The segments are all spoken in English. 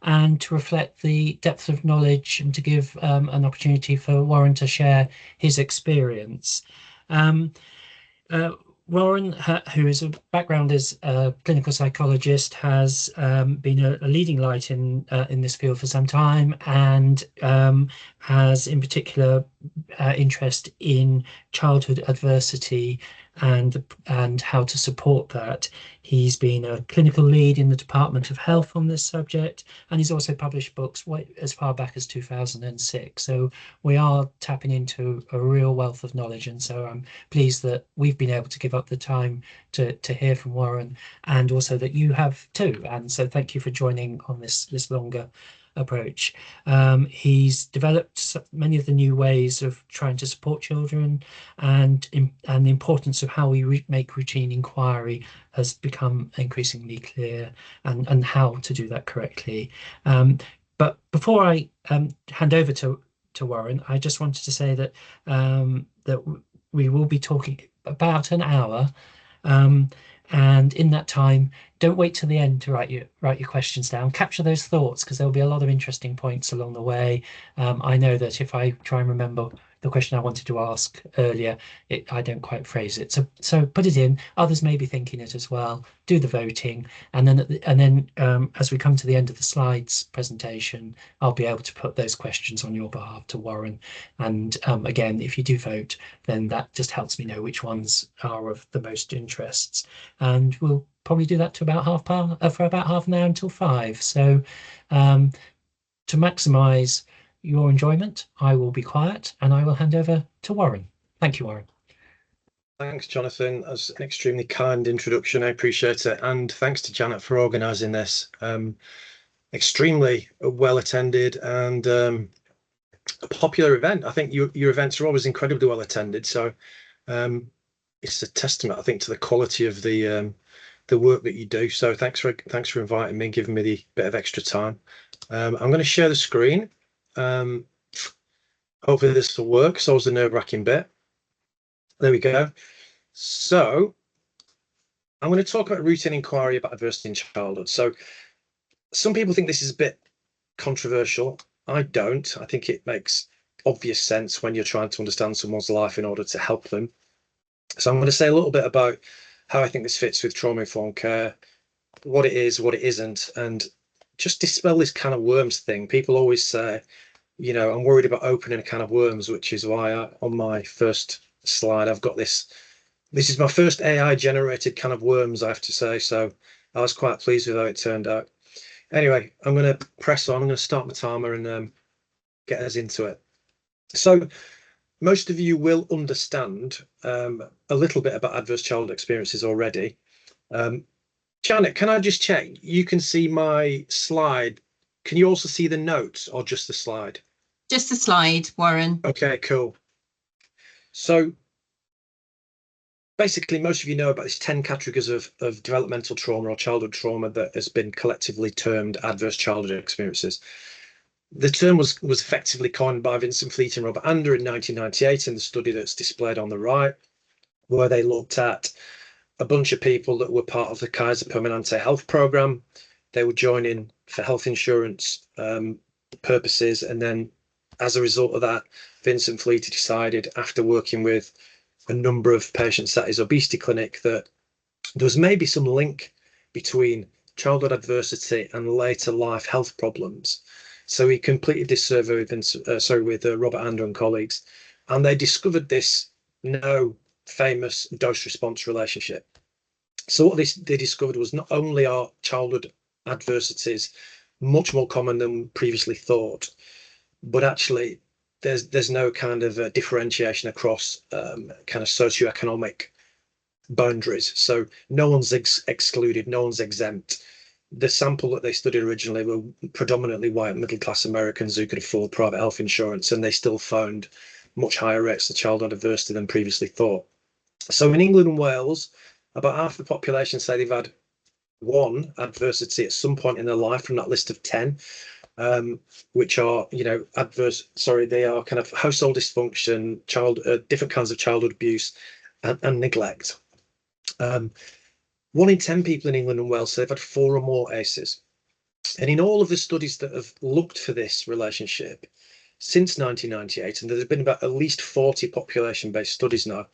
and to reflect the depth of knowledge and to give an opportunity for Warren to share his experience. Um, uh, Warren, who is a background as a clinical psychologist, has been a leading light in this field for some time, and has in particular interest in childhood adversity and how to support that. He's been a clinical lead in the Department of Health on this subject, and he's also published books as far back as 2006. So we are tapping into a real wealth of knowledge, and so I'm pleased that we've been able to give up the time to hear from Warren, and also that you have too. And so thank you for joining on this longer approach. He's developed many of the new ways of trying to support children, and the importance of how we make routine inquiry has become increasingly clear, and how to do that correctly. But before I hand over to Warren, I just wanted to say that that we will be talking about an hour. Um, and in that time, don't wait till the end to write your questions down. Capture those thoughts, because there'll be a lot of interesting points along the way. I know that if I try and remember the question I wanted to ask earlier, I don't quite phrase it. So put it in. Others may be thinking it as well. Do the voting, and then as we come to the end of the slides presentation, I'll be able to put those questions on your behalf to Warren. And again, if you do vote, then that just helps me know which ones are of the most interests. And we'll probably do that to about for about half an hour until 5. So to maximize your enjoyment, I will be quiet and I will hand over to Warren. Thank you, Warren. Thanks, Jonathan. That's an extremely kind introduction. I appreciate it. And thanks to Janet for organising this. Extremely well attended and a popular event. I think your events are always incredibly well attended. So it's a testament, I think, to the quality of the work that you do. So thanks for inviting me and giving me the bit of extra time. I'm going to share the screen. Hopefully this will work. So was the nerve-wracking bit. There we go. So I'm going to talk about routine inquiry about adversity in childhood. So some people think this is a bit controversial. I don't. I think it makes obvious sense when you're trying to understand someone's life in order to help them. So I'm going to say a little bit about how I think this fits with trauma-informed care, what it is, what it isn't, and just dispel this can of worms thing. People always say, you know, I'm worried about opening a can of worms, which is why on my first slide, I've got this. This is my first AI-generated can of worms, I have to say. So I was quite pleased with how it turned out. Anyway, I'm going to press on. I'm going to start my timer and get us into it. So most of you will understand a little bit about adverse childhood experiences already. Janet, can I just check? You can see my slide. Can you also see the notes or just the slide? Just the slide, Warren. Okay, cool. So basically, most of you know about these 10 categories of developmental trauma or childhood trauma that has been collectively termed adverse childhood experiences. The term was effectively coined by Vincent Fleet and Robert Ander in 1998 in the study that's displayed on the right, where they looked at a bunch of people that were part of the Kaiser Permanente health program. They would join in for health insurance purposes. And then as a result of that, Vincent Fleet decided, after working with a number of patients at his obesity clinic, that there was maybe some link between childhood adversity and later life health problems. So he completed this survey with Robert Ander and colleagues, and they discovered this now famous dose-response relationship. So what they discovered was not only are childhood adversities much more common than previously thought, but actually there's no kind of differentiation across kind of socioeconomic boundaries. So no one's excluded, no one's exempt. The sample that they studied originally were predominantly white middle-class Americans who could afford private health insurance, and they still found much higher rates of childhood adversity than previously thought. So in England and Wales, about half the population say they've had one adversity at some point in their life from that list of 10, which are, you know, they are kind of household dysfunction, different kinds of childhood abuse and neglect. 1 in 10 people in England and Wales say they've had 4 or more ACEs. And in all of the studies that have looked for this relationship since 1998, and there's been about at least 40 population-based studies now,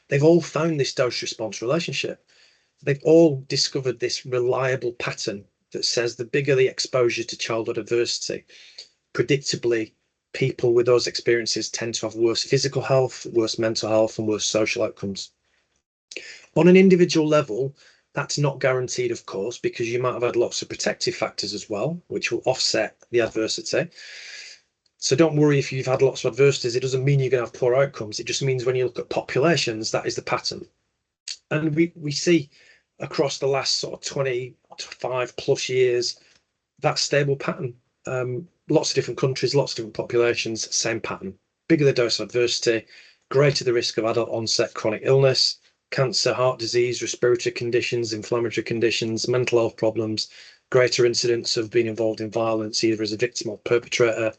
they've all found this dose-response relationship. They've all discovered this reliable pattern that says the bigger the exposure to childhood adversity, predictably, people with those experiences tend to have worse physical health, worse mental health, and worse social outcomes. On an individual level, that's not guaranteed, of course, because you might have had lots of protective factors as well, which will offset the adversity. So don't worry if you've had lots of adversities. It doesn't mean you're going to have poor outcomes. It just means when you look at populations, that is the pattern. And we see across the last sort of 25 plus years, that stable pattern. Lots of different countries, lots of different populations, same pattern. Bigger the dose of adversity, greater the risk of adult onset chronic illness, cancer, heart disease, respiratory conditions, inflammatory conditions, mental health problems, greater incidence of being involved in violence, either as a victim or perpetrator,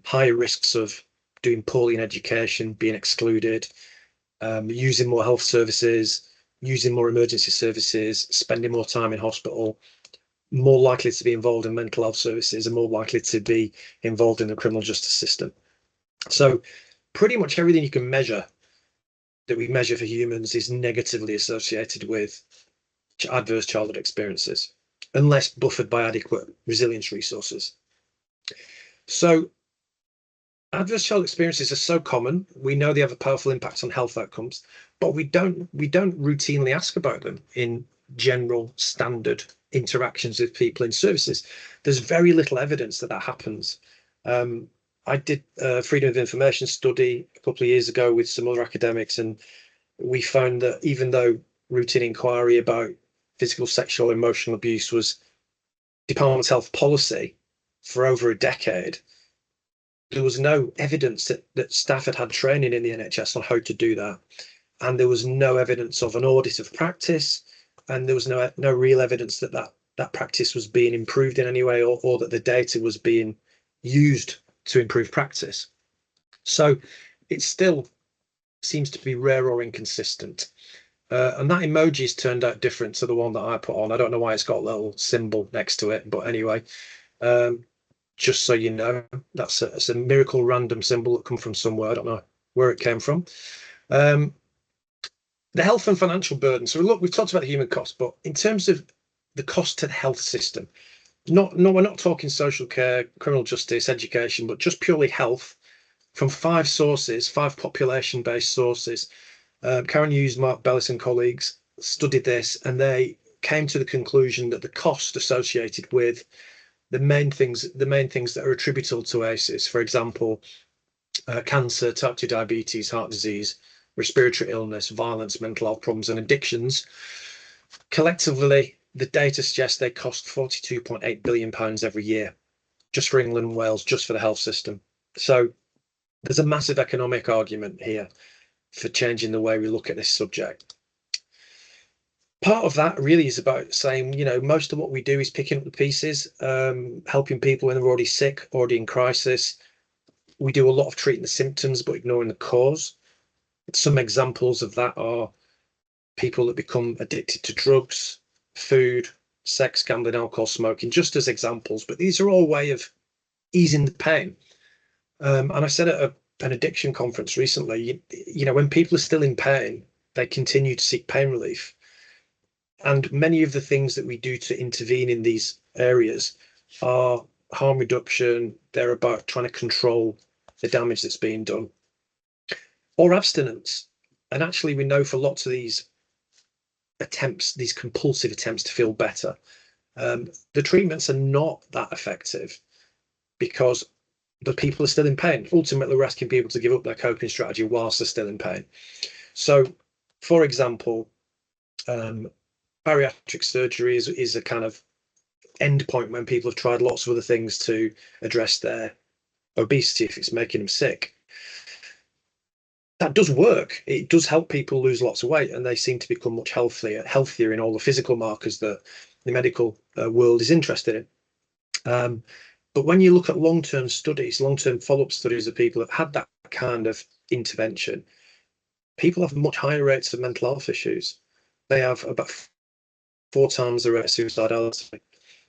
higher risks of doing poorly in education, being excluded, using more health services, using more emergency services, spending more time in hospital, more likely to be involved in mental health services, and more likely to be involved in the criminal justice system. So pretty much everything you can measure that we measure for humans is negatively associated with adverse childhood experiences, unless buffered by adequate resilience resources. So adverse childhood experiences are so common. We know they have a powerful impact on health outcomes, but we don't routinely ask about them in general standard interactions with people in services. There's very little evidence that happens. I did a freedom of information study a couple of years ago with some other academics, and we found that even though routine inquiry about physical, sexual, emotional abuse was Department of Health policy for over a decade, there was no evidence that staff had training in the NHS on how to do that. And there was no evidence of an audit of practice, and there was no real evidence that practice was being improved in any way, or that the data was being used to improve practice. So it still seems to be rare or inconsistent. And that emoji's turned out different to the one that I put on. I don't know why it's got a little symbol next to it, but anyway, just so you know, that's a miracle random symbol that come from somewhere. I don't know where it came from. The health and financial burden. So look, we've talked about the human cost, but in terms of the cost to the health system, we're not talking social care, criminal justice, education, but just purely health from 5 sources, 5 population-based sources. Karen Hughes, Mark Bellis and colleagues studied this, and they came to the conclusion that the cost associated with the main things that are attributable to ACEs, for example, cancer, type 2 diabetes, heart disease, respiratory illness, violence, mental health problems, and addictions, collectively, the data suggests they cost £42.8 billion every year, just for England and Wales, just for the health system. So there's a massive economic argument here for changing the way we look at this subject. Part of that really is about saying, most of what we do is picking up the pieces, helping people when they're already sick, already in crisis. We do a lot of treating the symptoms, but ignoring the cause. Some examples of that are people that become addicted to drugs, food, sex, gambling, alcohol, smoking, just as examples. But these are all a way of easing the pain. And I said at an addiction conference recently, when people are still in pain, they continue to seek pain relief. And many of the things that we do to intervene in these areas are harm reduction. They're about trying to control the damage that's being done. Or abstinence. And actually, we know for lots of these attempts, these compulsive attempts to feel better, the treatments are not that effective because the people are still in pain. Ultimately, we're asking people to give up their coping strategy whilst they're still in pain. So, for example, bariatric surgery is a kind of end point when people have tried lots of other things to address their obesity if it's making them sick. That does work. It does help people lose lots of weight, and they seem to become much healthier in all the physical markers that the medical world is interested in. But when you look at long-term studies, long-term follow-up studies of people that have had that kind of intervention, people have much higher rates of mental health issues. They have about 4 times the rate of suicidality.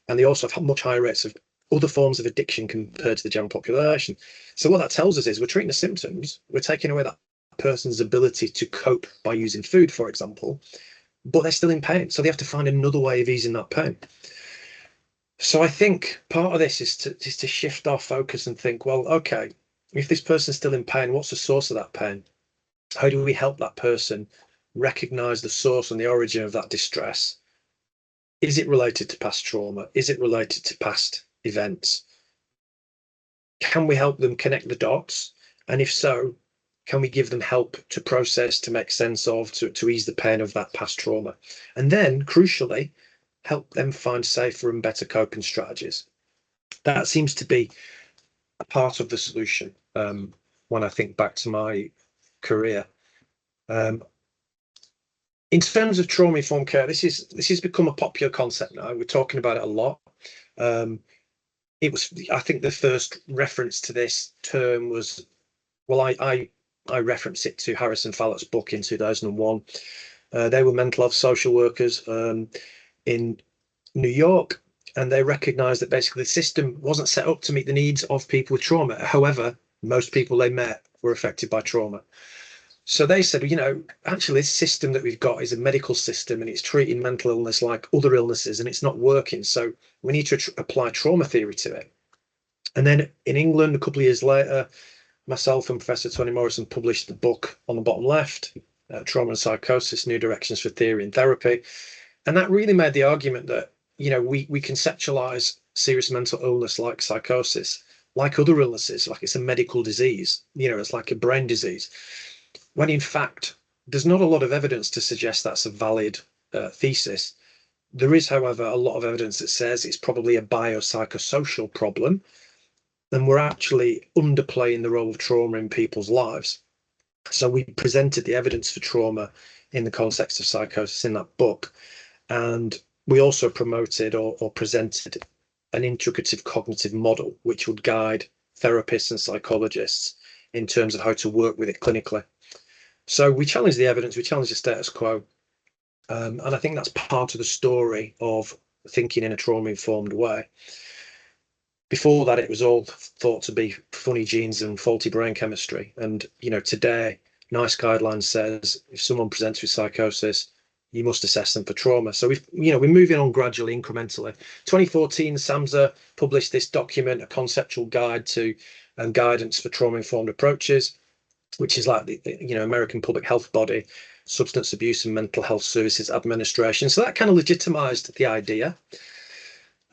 and they also have much higher rates of other forms of addiction compared to the general population. So what that tells us is we're treating the symptoms, we're taking away that person's ability to cope by using food, for example, but they're still in pain. So they have to find another way of easing that pain. So I think part of this is to shift our focus and think, well, okay, if this person's still in pain, what's the source of that pain? How do we help that person recognize the source and the origin of that distress? Is it related to past trauma? Is it related to past events? Can we help them connect the dots? And if so, can we give them help to process, to make sense of, to ease the pain of that past trauma? And then, crucially, help them find safer and better coping strategies. That seems to be a part of the solution when I think back to my career. In terms of trauma-informed care, this has become a popular concept now. We're talking about it a lot. It was, I think, the first reference to this term was, well, I reference it to Harrison Fallett's book in 2001. They were mental health social workers in New York, and they recognized that basically the system wasn't set up to meet the needs of people with trauma. However, most people they met were affected by trauma. So they said, you know, actually this system that we've got is a medical system and it's treating mental illness like other illnesses and it's not working. So we need to apply trauma theory to it. And then in England, a couple of years later, myself and Professor Tony Morrison published the book on the bottom left, Trauma and Psychosis, New Directions for Theory and Therapy. And that really made the argument that, you know, we conceptualize serious mental illness like psychosis, like other illnesses, like it's a medical disease, you know, it's like a brain disease. When in fact, there's not a lot of evidence to suggest that's a valid thesis. There is, however, a lot of evidence that says it's probably a biopsychosocial problem, and we're actually underplaying the role of trauma in people's lives. So we presented the evidence for trauma in the context of psychosis in that book, and we also promoted or presented an integrative cognitive model, which would guide therapists and psychologists in terms of how to work with it clinically. So we challenge the evidence, we challenge the status quo. And I think that's part of the story of thinking in a trauma-informed way. Before that, it was all thought to be funny genes and faulty brain chemistry. And, you know, today, NICE guidelines says if someone presents with psychosis, you must assess them for trauma. So we're moving on gradually, incrementally. 2014, SAMHSA published this document, a conceptual guide to and guidance for trauma-informed approaches, which is like the American public health body, Substance Abuse and Mental Health Services Administration. So that kind of legitimized the idea.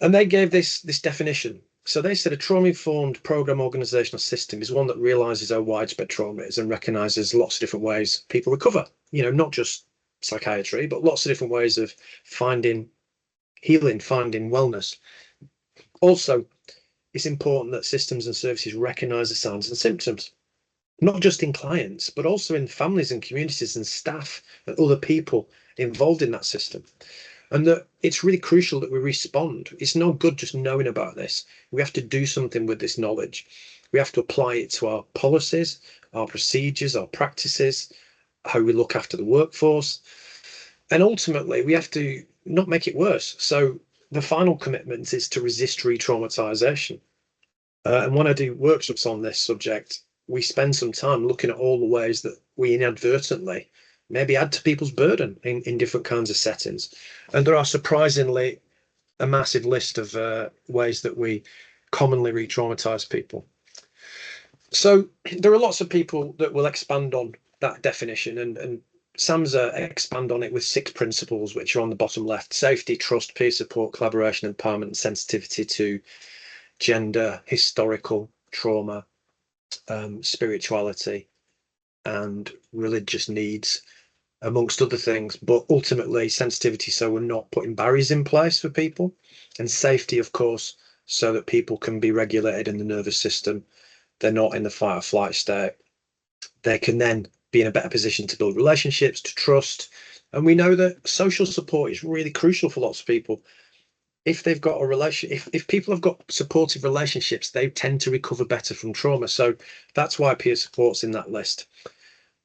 And they gave this definition. So they said a trauma-informed program organizational system is one that realizes how widespread trauma is and recognizes lots of different ways people recover, you know, not just psychiatry, but lots of different ways of finding healing, finding wellness. Also, it's important that systems and services recognize the signs and symptoms, not just in clients, but also in families and communities and staff and other people involved in that system. And that it's really crucial that we respond. It's no good just knowing about this. We have to do something with this knowledge. We have to apply it to our policies, our procedures, our practices, how we look after the workforce. And ultimately, we have to not make it worse. So the final commitment is to resist re-traumatization. And when I do workshops on this subject, we spend some time looking at all the ways that we inadvertently maybe add to people's burden in different kinds of settings. And there are surprisingly a massive list of ways that we commonly re-traumatize people. So there are lots of people that will expand on that definition, and SAMHSA expand on it with 6 principles, which are on the bottom left: safety, trust, peer support, collaboration, empowerment, and sensitivity to gender, historical trauma, spirituality, and religious needs, amongst other things, but ultimately sensitivity, so we're not putting barriers in place for people, and safety, of course, so that people can be regulated in the nervous system. They're not in the fight or flight state. They can then be in a better position to build relationships, to trust. And we know that social support is really crucial for lots of people. If they've got a relationship, if people have got supportive relationships, they tend to recover better from trauma. So that's why peer support's in that list.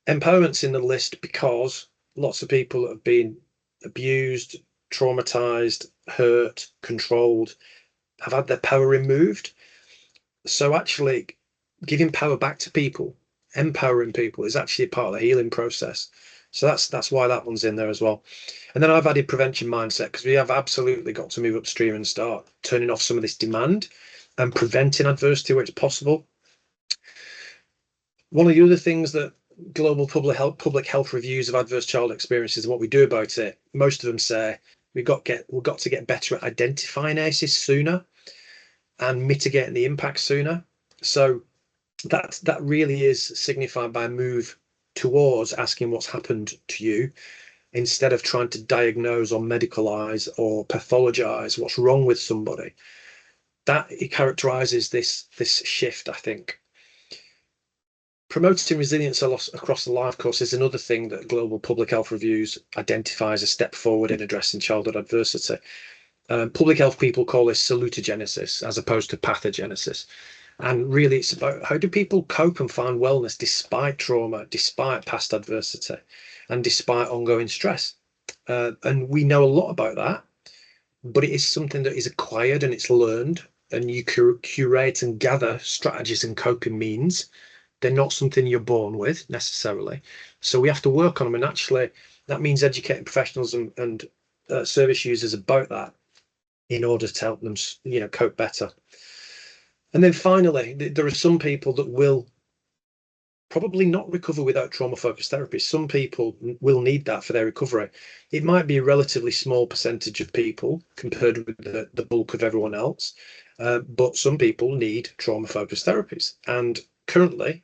Empowerment's in the list because lots of people have been abused, traumatized, hurt, controlled, have had their power removed. So actually giving power back to people, empowering people, is actually a part of the healing process. So that's why that one's in there as well. And then I've added prevention mindset, because we have absolutely got to move upstream and start turning off some of this demand and preventing adversity where it's possible. One of the other things that global public health reviews of adverse child experiences and what we do about it, most of them say we've got to get better at identifying ACEs sooner and mitigating the impact sooner. So that really is signified by a move towards asking what's happened to you, instead of trying to diagnose or medicalize or pathologize what's wrong with somebody. That it characterizes this shift, I think. Promoting resilience across the life course is another thing that global public health reviews identify as a step forward in addressing childhood adversity. Public health people call this salutogenesis as opposed to pathogenesis. And really, it's about how do people cope and find wellness despite trauma, despite past adversity, and despite ongoing stress. And we know a lot about that, but it is something that is acquired and it's learned, and you curate and gather strategies and coping means. They're not something you're born with necessarily. So we have to work on them. And actually, that means educating professionals and service users about that in order to help them, cope better. And then finally, there are some people that will probably not recover without trauma-focused therapy. Some people will need that for their recovery. It might be a relatively small percentage of people compared with the bulk of everyone else, but some people need trauma-focused therapies. And currently,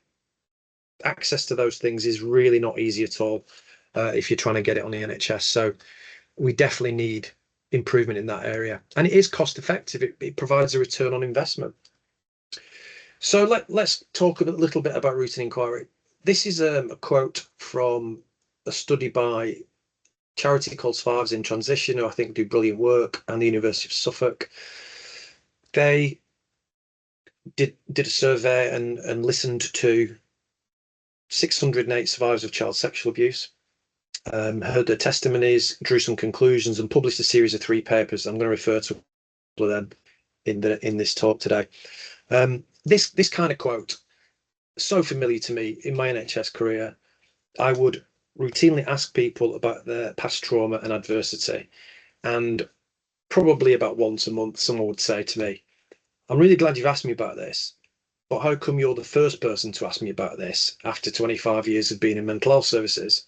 access to those things is really not easy at all if you're trying to get it on the NHS. So we definitely need improvement in that area. And it is cost-effective. It provides a return on investment. So let's talk a little bit about routine inquiry. This is a quote from a study by a charity called Survivors in Transition, who I think do brilliant work, and the University of Suffolk. They did a survey and listened to 608 survivors of child sexual abuse, heard their testimonies, drew some conclusions, and published a series of 3 papers. I'm going to refer to all of them in this talk today. This kind of quote, so familiar to me in my NHS career. I would routinely ask people about their past trauma and adversity, and probably about once a month, someone would say to me, "I'm really glad you've asked me about this, but how come you're the first person to ask me about this after 25 years of being in mental health services?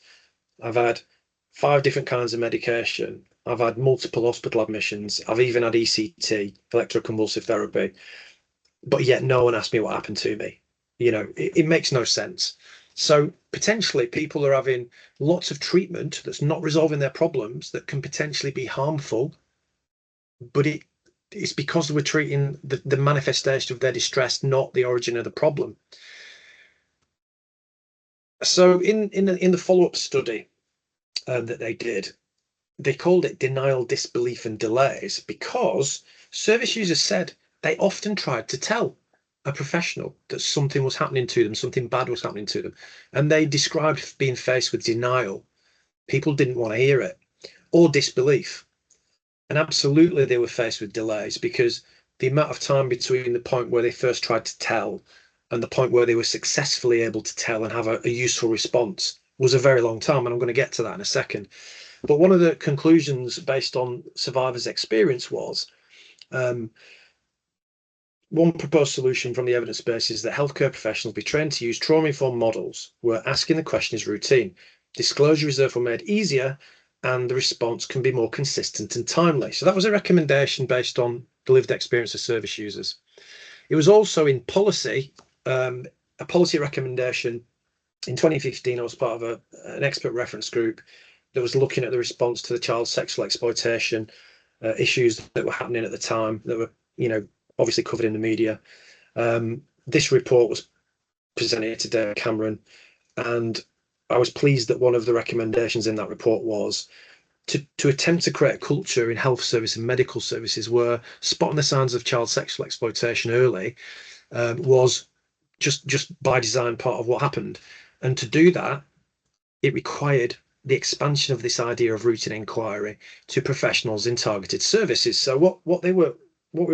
I've had 5 different kinds of medication. I've had multiple hospital admissions. I've even had ECT, electroconvulsive therapy. But yet no one asked me what happened to me." It makes no sense. So potentially people are having lots of treatment that's not resolving their problems, that can potentially be harmful, but it's because we're treating the manifestation of their distress, not the origin of the problem. So in the follow-up study that they did, they called it denial, disbelief, and delays, because service users said they often tried to tell a professional that something was happening to them, something bad was happening to them, and they described being faced with denial. People didn't want to hear it, or disbelief. And absolutely they were faced with delays, because the amount of time between the point where they first tried to tell and the point where they were successfully able to tell and have a useful response was a very long time, and I'm going to get to that in a second. But one of the conclusions based on survivors' experience was, one proposed solution from the evidence base is that healthcare professionals be trained to use trauma-informed models where asking the question is routine. Disclosure is therefore made easier, and the response can be more consistent and timely. So that was a recommendation based on the lived experience of service users. It was also in policy, a policy recommendation. In 2015, I was part of an expert reference group that was looking at the response to the child sexual exploitation issues that were happening at the time, that were, obviously covered in the media. This report was presented to David Cameron, and I was pleased that one of the recommendations in that report was to attempt to create a culture in health service and medical services where spotting the signs of child sexual exploitation early was just by design part of what happened. And to do that, it required the expansion of this idea of routine inquiry to professionals in targeted services. So what we were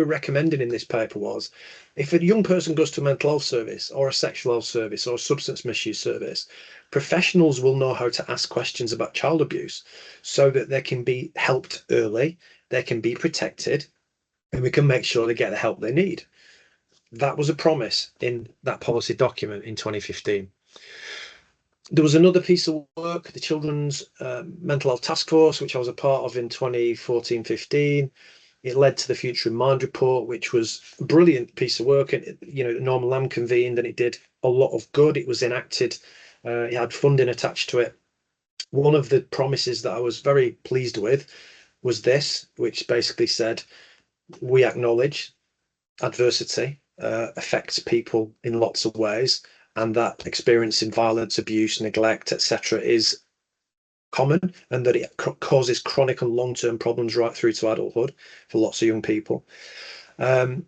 recommending in this paper was, if a young person goes to a mental health service or a sexual health service or a substance misuse service, professionals will know how to ask questions about child abuse so that they can be helped early, they can be protected, and we can make sure they get the help they need. That was a promise in that policy document in 2015. There was another piece of work, the Children's Mental Health Task Force, which I was a part of in 2014-15. It led to the Future in Mind report, which was a brilliant piece of work. And Norman Lamb convened, and it did a lot of good. It was enacted. It had funding attached to it. One of the promises that I was very pleased with was this, which basically said, we acknowledge adversity affects people in lots of ways, and that experiencing violence, abuse, neglect, etc. is common, and that it causes chronic and long-term problems right through to adulthood for lots of young people. And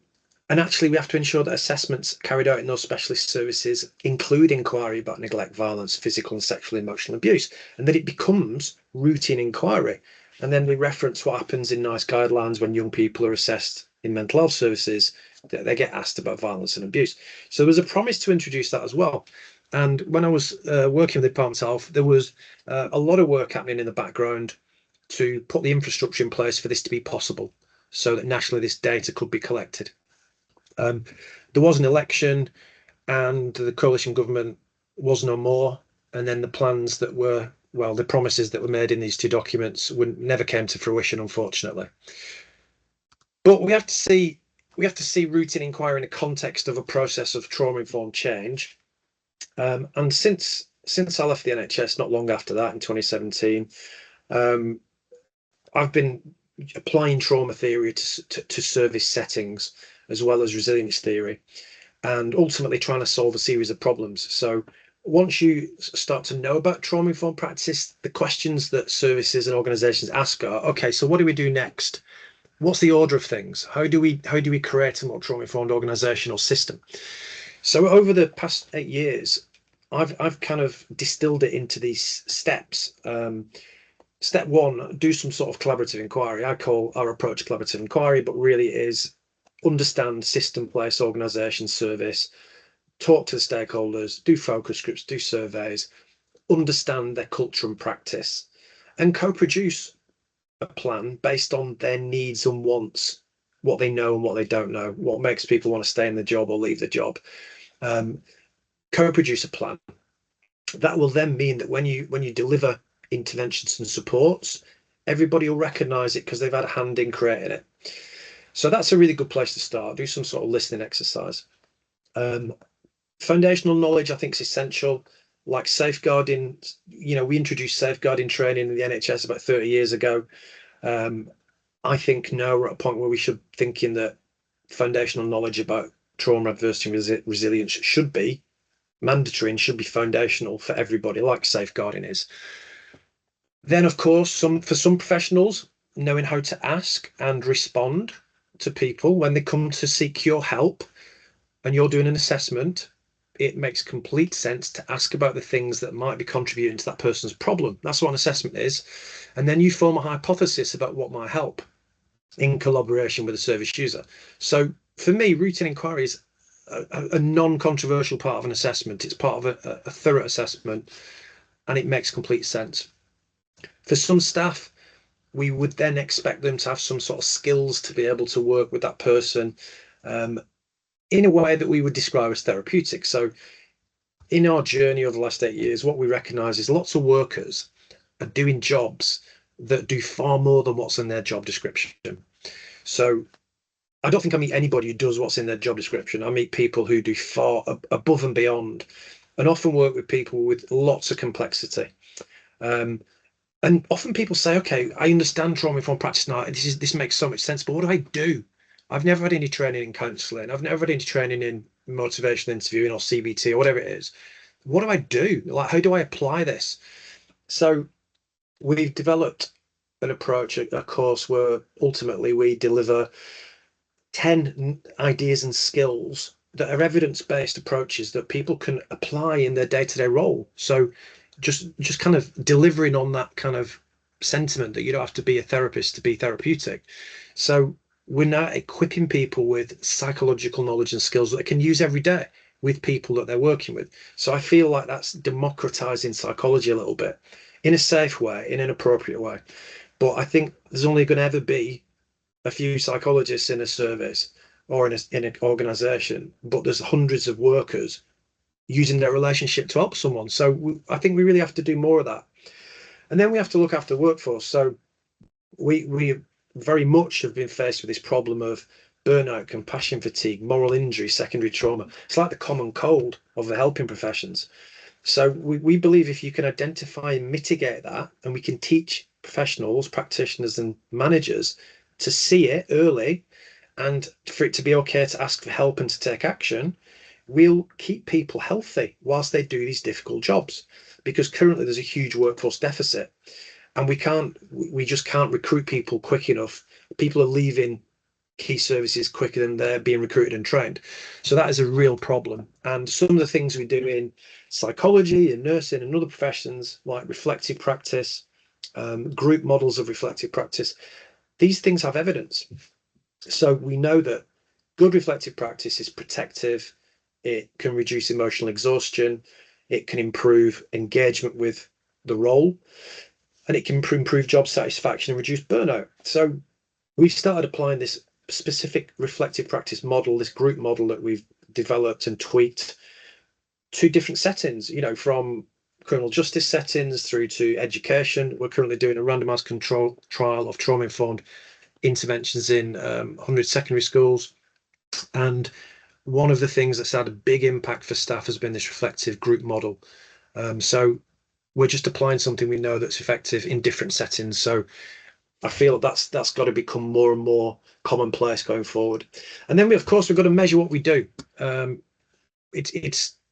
actually, we have to ensure that assessments carried out in those specialist services include inquiry about neglect, violence, physical and sexual emotional abuse, and that it becomes routine inquiry. And then we reference what happens in NICE guidelines when young people are assessed in mental health services, that they get asked about violence and abuse. So there was a promise to introduce that as well. And when I was working with the Department of Health, there was a lot of work happening in the background to put the infrastructure in place for this to be possible, so that nationally this data could be collected. There was an election, and the coalition government was no more. And then the plans that were, well, the promises that were made in these two documents never came to fruition, unfortunately. But we have to see routine inquiry in the context of a process of trauma-informed change. And since I left the NHS, not long after that, in 2017, I've been applying trauma theory to service settings, as well as resilience theory, and ultimately trying to solve a series of problems. So once you start to know about trauma-informed practice, the questions that services and organizations ask are, okay, so what do we do next? What's the order of things? How do we create a more trauma-informed organization or system? So over the past 8 years, I've kind of distilled it into these steps. Step one, do some sort of collaborative inquiry. I call our approach collaborative inquiry, but really it is understand system, place, organization, service, talk to the stakeholders, do focus groups, do surveys, understand their culture and practice, and co-produce a plan based on their needs and wants, what they know and what they don't know, what makes people want to stay in the job or leave the job. Co-produce a plan. That will then mean that when you deliver interventions and supports, everybody will recognize it because they've had a hand in creating it. So that's a really good place to start. Do some sort of listening exercise. Foundational knowledge, I think, is essential. Like safeguarding, we introduced safeguarding training in the NHS about 30 years ago. I think now we're at a point where we should thinking that foundational knowledge about trauma, adversity, and resilience should be mandatory and should be foundational for everybody, like safeguarding is. Then, of course, for some professionals, knowing how to ask and respond to people when they come to seek your help and you're doing an assessment, it makes complete sense to ask about the things that might be contributing to that person's problem. That's what an assessment is. And then you form a hypothesis about what might help in collaboration with the service user. So for me, routine inquiry is a non-controversial part of an assessment. It's part of a thorough assessment, and it makes complete sense. For some staff, we would then expect them to have some sort of skills to be able to work with that person in a way that we would describe as therapeutic. So in our journey over the last 8 years, what we recognize is lots of workers are doing jobs that do far more than what's in their job description. So I don't think I meet anybody who does what's in their job description. I meet people who do far above and beyond, and often work with people with lots of complexity. And often people say, okay, I understand trauma-informed practice now. This makes so much sense, but what do I do? I've never had any training in counselling. I've never had any training in motivational interviewing or CBT or whatever it is. What do I do? Like, how do I apply this? So we've developed an approach, a course where ultimately we deliver 10 ideas and skills that are evidence-based approaches that people can apply in their day-to-day role. So just kind of delivering on that kind of sentiment that you don't have to be a therapist to be therapeutic. So we're now equipping people with psychological knowledge and skills that they can use every day with people that they're working with. So I feel like that's democratizing psychology a little bit in a safe way, in an appropriate way. But I think there's only going to ever be a few psychologists in a service or in an organization, but there's hundreds of workers using their relationship to help someone. So I think we really have to do more of that. And then we have to look after the workforce. So we very much have been faced with this problem of burnout, compassion fatigue, moral injury, secondary trauma. It's like the common cold of the helping professions. So we believe if you can identify and mitigate that, and we can teach professionals, practitioners, and managers to see it early, and for it to be okay to ask for help and to take action, we'll keep people healthy whilst they do these difficult jobs. Because currently there's a huge workforce deficit, and we just can't recruit people quick enough. People are leaving key services quicker than they're being recruited and trained. So that is a real problem. And some of the things we do in psychology and nursing and other professions, like reflective practice, group models of reflective practice, these things have evidence. So we know that good reflective practice is protective. It can reduce emotional exhaustion. It can improve engagement with the role, and it can improve job satisfaction and reduce burnout. So we've started applying this specific reflective practice model, this group model that we've developed and tweaked to different settings, from criminal justice settings through to education. We're currently doing a randomized control trial of trauma-informed interventions in 100 secondary schools. And one of the things that's had a big impact for staff has been this reflective group model. So we're just applying something we know that's effective in different settings. So I feel that's got to become more and more commonplace going forward. And then of course we've got to measure what we do.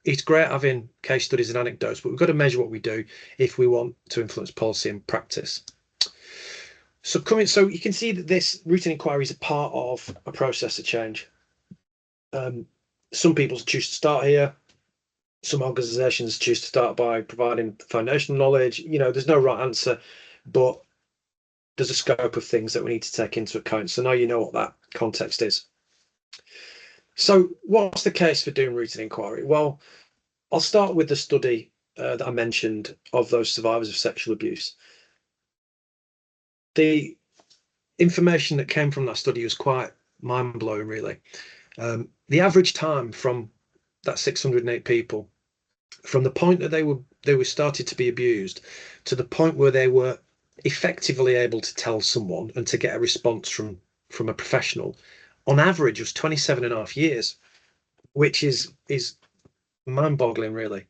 It's great having case studies and anecdotes, but we've got to measure what we do if we want to influence policy and practice. So you can see that this routine inquiry is a part of a process of change. Some people choose to start here. Some organizations choose to start by providing foundational knowledge. There's no right answer, but there's a scope of things that we need to take into account. So now you know what that context is. So what's the case for doing routine inquiry? Well, I'll start with the study that I mentioned of those survivors of sexual abuse. The information that came from that study was quite mind-blowing, really. The average time from that 608 people, from the point that they were started to be abused to the point where they were effectively able to tell someone and to get a response from a professional, on average was 27.5 years, which is mind-boggling, really.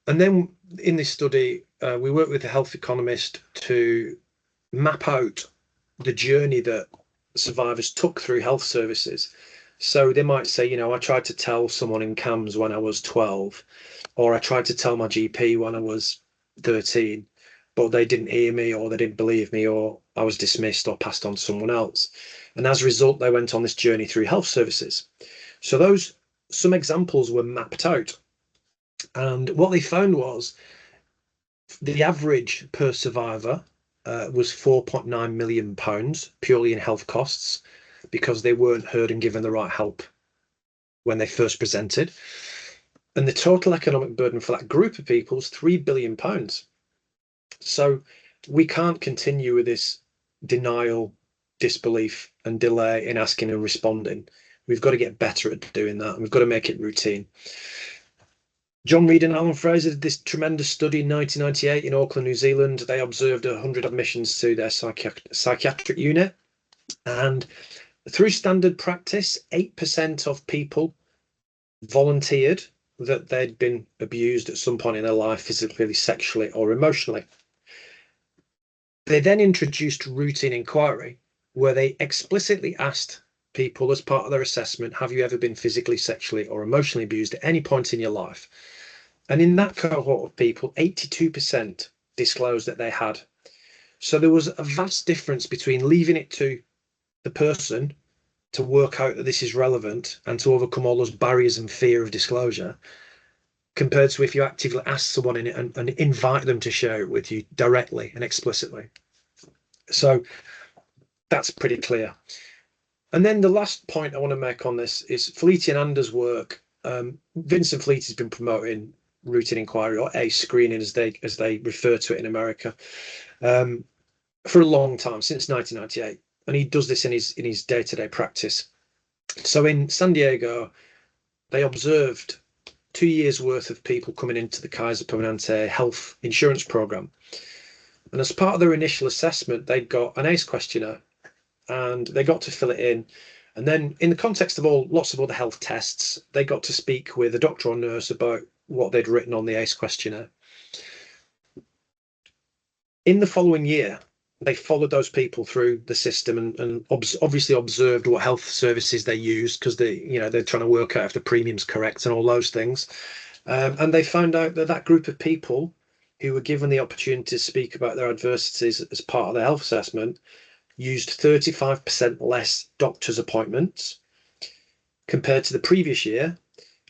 And then in this study, we worked with a health economist to map out the journey that survivors took through health services. So they might say, I tried to tell someone in CAMS when I was 12, or I tried to tell my GP when I was 13, but they didn't hear me, or they didn't believe me, or I was dismissed or passed on to someone else. And as a result, they went on this journey through health services. So some examples were mapped out. And what they found was the average per survivor was £4.9 million purely in health costs, because they weren't heard and given the right help when they first presented. And the total economic burden for that group of people is £3 billion. So we can't continue with this denial, disbelief, and delay in asking and responding. We've got to get better at doing that, and we've got to make it routine. John Reid and Alan Fraser did this tremendous study in 1998 in Auckland, New Zealand. They observed 100 admissions to their psychiatric unit, and through standard practice, 8% of people volunteered that they'd been abused at some point in their life, physically, sexually, or emotionally. They then introduced routine inquiry, where they explicitly asked people as part of their assessment, have you ever been physically, sexually, or emotionally abused at any point in your life? And in that cohort of people, 82% disclosed that they had. So there was a vast difference between leaving it to the person to work out that this is relevant and to overcome all those barriers and fear of disclosure, compared to if you actively ask someone in it and invite them to share it with you directly and explicitly. So that's pretty clear. And then the last point I want to make on this is Fleety and Anders' work. Vincent Fleety has been promoting routine inquiry, or ACE screening as they refer to it in America, for a long time, since 1998, and he does this in his day-to-day practice. So in San Diego, they observed 2 years worth of people coming into the Kaiser Permanente health insurance program, and as part of their initial assessment, they got an ACE questionnaire, and they got to fill it in. And then in the context of lots of other health tests, they got to speak with a doctor or nurse about what they'd written on the ACE questionnaire. In the following year, they followed those people through the system and obviously observed what health services they used, because they're trying to work out if the premium's correct and all those things. And they found out that group of people who were given the opportunity to speak about their adversities as part of their health assessment used 35% less doctor's appointments compared to the previous year,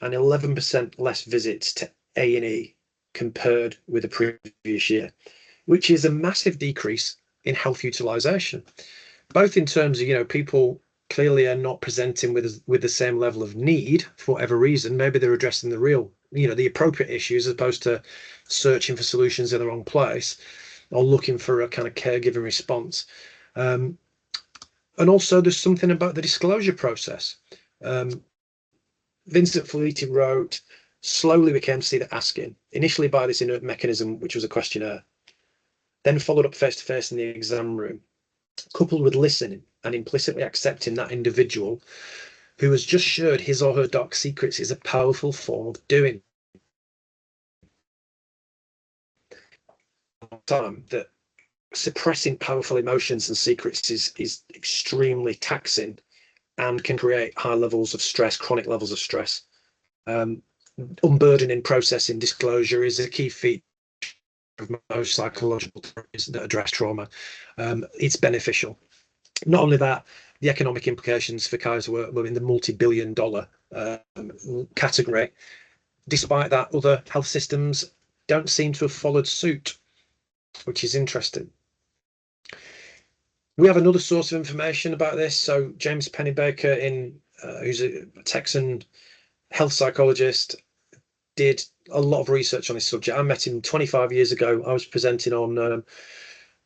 and 11% less visits to A&E compared with the previous year, which is a massive decrease in health utilization, both in terms of, people clearly are not presenting with the same level of need for whatever reason. Maybe they're addressing the real, the appropriate issues, as opposed to searching for solutions in the wrong place or looking for a kind of caregiving response. And also there's something about the disclosure process. Vincent Fleety wrote, slowly we came to see the asking, initially by this inert mechanism, which was a questionnaire, then followed up face-to-face in the exam room, coupled with listening and implicitly accepting that individual who has just shared his or her dark secrets is a powerful form of doing. Time that suppressing powerful emotions and secrets is extremely taxing and can create high levels of stress, chronic levels of stress. Unburdening processing disclosure is a key feature of most psychological therapies that address trauma. It's beneficial. Not only that, the economic implications for Kaiser were in the multi-billion-dollar category. Despite that, other health systems don't seem to have followed suit, which is interesting. We have another source of information about this. So James Pennebaker, who's a Texan health psychologist, did a lot of research on this subject. I met him 25 years ago. I was presenting on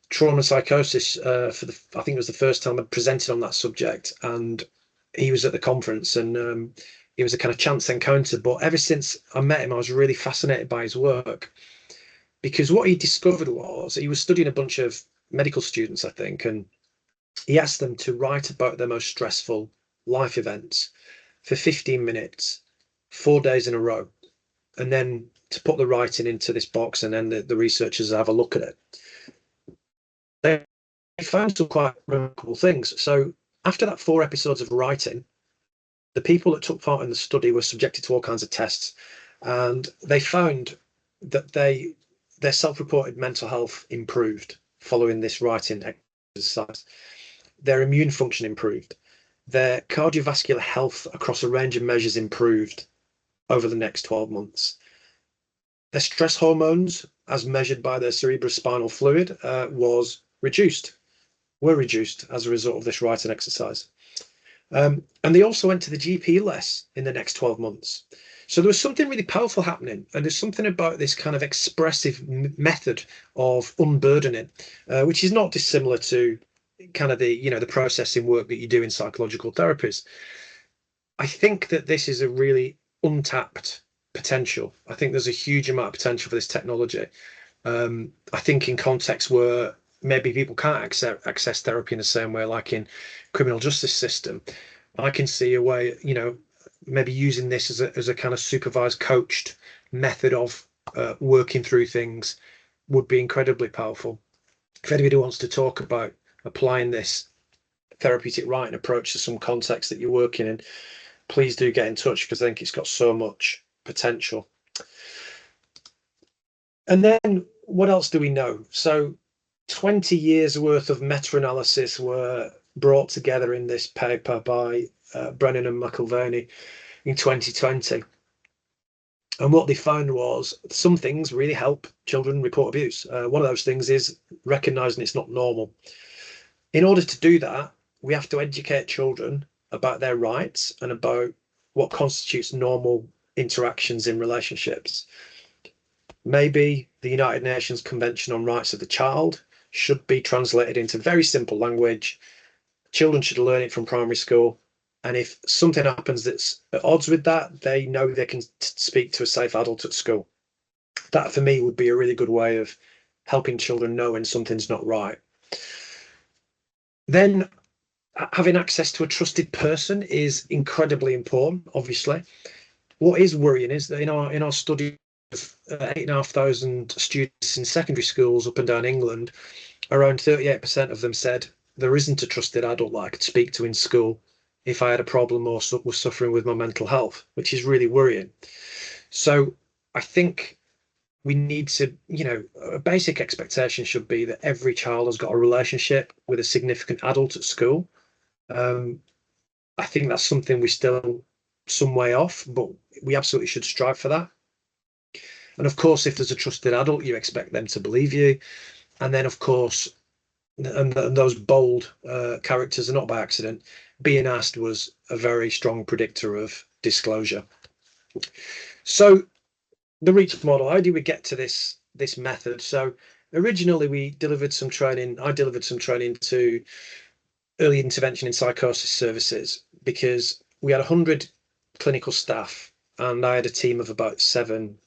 trauma and psychosis I think it was the first time I presented on that subject, and he was at the conference, and it was a kind of chance encounter. But ever since I met him, I was really fascinated by his work, because what he discovered was he was studying a bunch of medical students, I think, and he asked them to write about their most stressful life events for 15 minutes, 4 days in a row, and then to put the writing into this box, and then the researchers have a look at it. They found some quite remarkable things. So after that 4 episodes of writing, the people that took part in the study were subjected to all kinds of tests, and they found that their self-reported mental health improved following this writing exercise. Their immune function improved. Their cardiovascular health across a range of measures improved over the next 12 months. Their stress hormones, as measured by their cerebrospinal fluid, were reduced as a result of this writing exercise. And they also went to the GP less in the next 12 months. So there was something really powerful happening, and there's something about this kind of expressive method of unburdening, which is not dissimilar to kind of the processing work that you do in psychological therapies. I think that this is a really untapped potential. I think there's a huge amount of potential for this technology. I think in contexts where maybe people can't access therapy in the same way, like in criminal justice system, I can see a way, maybe using this as a kind of supervised, coached method of working through things would be incredibly powerful. If anybody wants to talk about applying this therapeutic writing approach to some context that you're working in, please do get in touch, because I think it's got so much potential. And then what else do we know? So 20 years worth of meta-analysis were brought together in this paper by Brennan and McIlvaney in 2020. And what they found was some things really help children report abuse. One of those things is recognizing it's not normal. In order to do that, we have to educate children about their rights and about what constitutes normal interactions in relationships. Maybe the United Nations Convention on Rights of the Child should be translated into very simple language. Children should learn it from primary school. And if something happens that's at odds with that, they know they can speak to a safe adult at school. That for me would be a really good way of helping children know when something's not right. Then having access to a trusted person is incredibly important, obviously. What is worrying is that in our study of 8,500 students in secondary schools up and down England, around 38% of them said there isn't a trusted adult that I could speak to in school if I had a problem or was suffering with my mental health, which is really worrying. So I think we need to, a basic expectation should be that every child has got a relationship with a significant adult at school. I think that's something we're still some way off, but we absolutely should strive for that. And of course, if there's a trusted adult, you expect them to believe you. And then, of course, and those bold characters are not by accident. Being asked was a very strong predictor of disclosure. So the reach model, how do we get to this method? So originally we delivered some training. I delivered some training to early intervention in psychosis services because we had 100 clinical staff and I had a team of about 7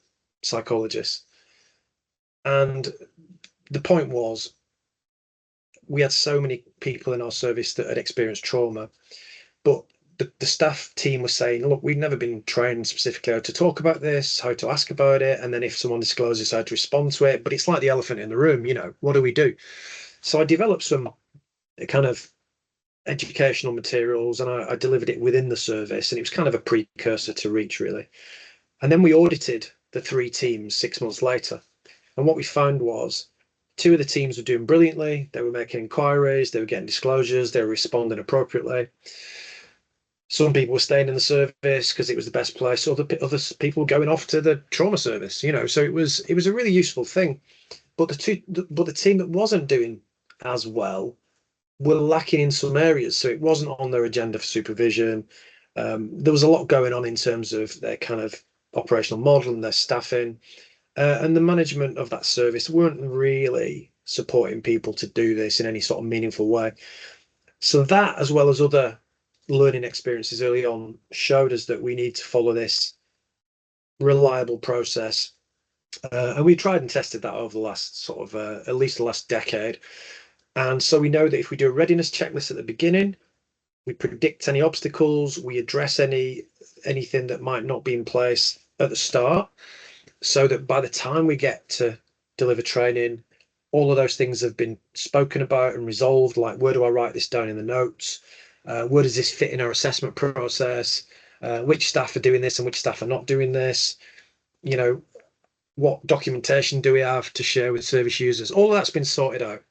psychologists. And the point was, we had so many people in our service that had experienced trauma, but the staff team was saying, look, we've never been trained specifically how to talk about this, how to ask about it, and then if someone discloses, how to respond to it. But it's like the elephant in the room, what do we do? So I developed some kind of educational materials and I delivered it within the service, and it was kind of a precursor to Reach, really. And then we audited the 3 teams 6 months later. And what we found was 2 of the teams were doing brilliantly. They were making inquiries, they were getting disclosures, they were responding appropriately. Some people were staying in the service because it was the best place. Other people were going off to the trauma service, So it was a really useful thing. But the team that wasn't doing as well were lacking in some areas, so it wasn't on their agenda for supervision. There was a lot going on in terms of their kind of operational model and their staffing, and the management of that service weren't really supporting people to do this in any sort of meaningful way. So that, as well as other learning experiences early on, showed us that we need to follow this reliable process. And we tried and tested that over the last sort of at least the last decade. And so we know that if we do a readiness checklist at the beginning, we predict any obstacles, we address anything that might not be in place at the start, so that by the time we get to deliver training, all of those things have been spoken about and resolved. Like, where do I write this down in the notes? Where does this fit in our assessment process? Which staff are doing this and which staff are not doing this? What documentation do we have to share with service users? All of that's been sorted out.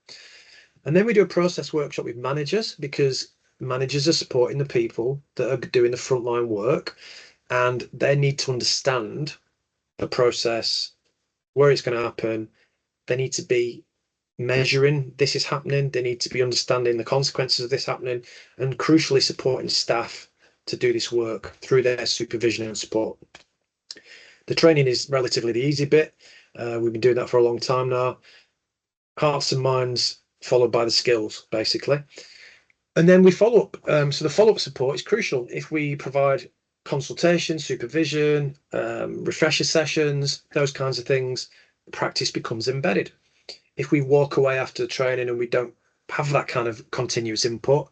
And then we do a process workshop with managers, because managers are supporting the people that are doing the frontline work, and they need to understand the process, where it's going to happen. They need to be measuring this is happening. They need to be understanding the consequences of this happening, and crucially supporting staff to do this work through their supervision and support. The training is relatively the easy bit. We've been doing that for a long time now. Hearts and minds followed by the skills, basically. And then we follow up. So the follow-up support is crucial. If we provide consultation, supervision, refresher sessions, those kinds of things, practice becomes embedded. If we walk away after the training and we don't have that kind of continuous input,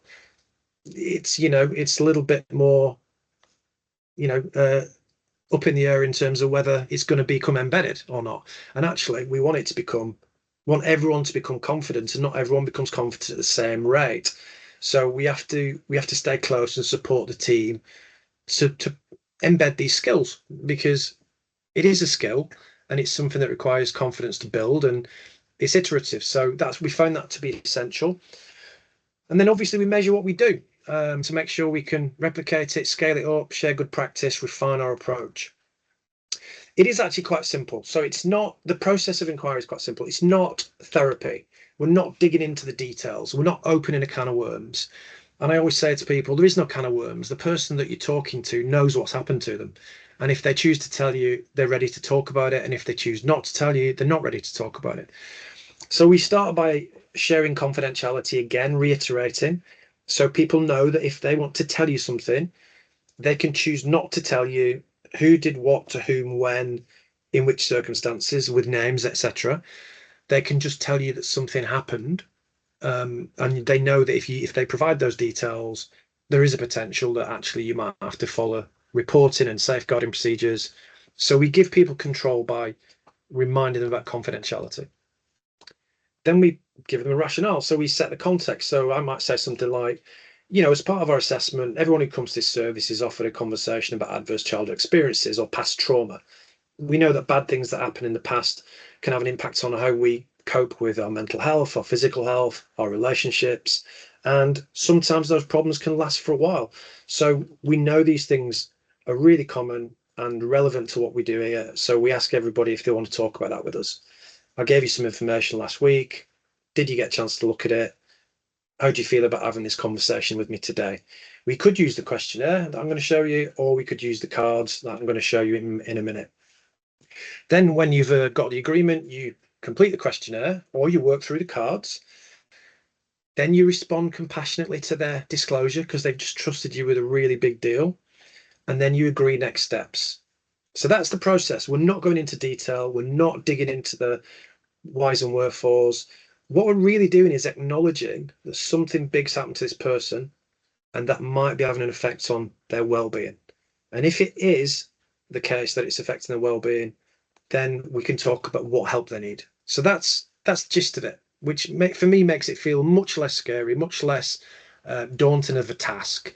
it's a little bit more up in the air in terms of whether it's going to become embedded or not. And actually, we want everyone to become confident, and not everyone becomes confident at the same rate. So we have to stay close and support the team to embed these skills, because it is a skill and it's something that requires confidence to build, and it's iterative. So we found that to be essential. And then obviously we measure what we do to make sure we can replicate it, scale it up, share good practice, refine our approach. It is actually quite simple. So it's not, the process of inquiry is quite simple. It's not therapy. We're not digging into the details. We're not opening a can of worms. And I always say to people, there is no can of worms. The person that you're talking to knows what's happened to them. And if they choose to tell you, they're ready to talk about it. And if they choose not to tell you, they're not ready to talk about it. So we start by sharing confidentiality again, reiterating, so people know that if they want to tell you something, they can choose not to tell you who did what to whom, when, in which circumstances, with names, etc. They can just tell you that something happened, and they know that if they provide those details, there is a potential that actually you might have to follow reporting and safeguarding procedures. So we give people control by reminding them about confidentiality. Then we give them a rationale. So we set the context. So I might say something like, as part of our assessment, everyone who comes to this service is offered a conversation about adverse childhood experiences or past trauma. We know that bad things that happen in the past can have an impact on how we cope with our mental health, our physical health, our relationships. And sometimes those problems can last for a while. So we know these things are really common and relevant to what we do here. So we ask everybody if they want to talk about that with us. I gave you some information last week. Did you get a chance to look at it? How do you feel about having this conversation with me today? We could use the questionnaire that I'm going to show you, or we could use the cards that I'm going to show you in a minute. Then when you've got the agreement, you complete the questionnaire or you work through the cards. Then you respond compassionately to their disclosure because they've just trusted you with a really big deal. And then you agree next steps. So that's the process. We're not going into detail. We're not digging into the whys and wherefores. What we're really doing is acknowledging that something big's happened to this person and that might be having an effect on their well-being. And if it is the case that it's affecting their well-being, then we can talk about what help they need. So that's the gist of it, which for me makes it feel much less scary, much less daunting of a task,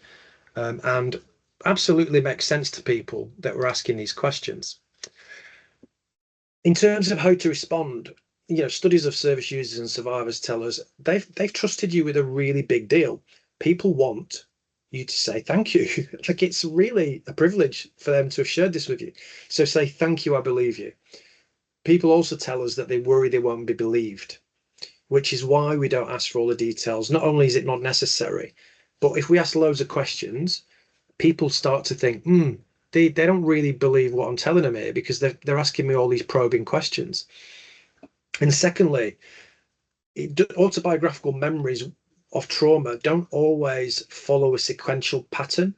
and absolutely makes sense to people that were asking these questions. In terms of how to respond, studies of service users and survivors tell us they've trusted you with a really big deal. People want you to say thank you. Like, it's really a privilege for them to have shared this with you. So say thank you, I believe you. People also tell us that they worry they won't be believed, which is why we don't ask for all the details. Not only is it not necessary, but if we ask loads of questions, people start to think, they don't really believe what I'm telling them here because they're asking me all these probing questions. And secondly, autobiographical memories of trauma don't always follow a sequential pattern.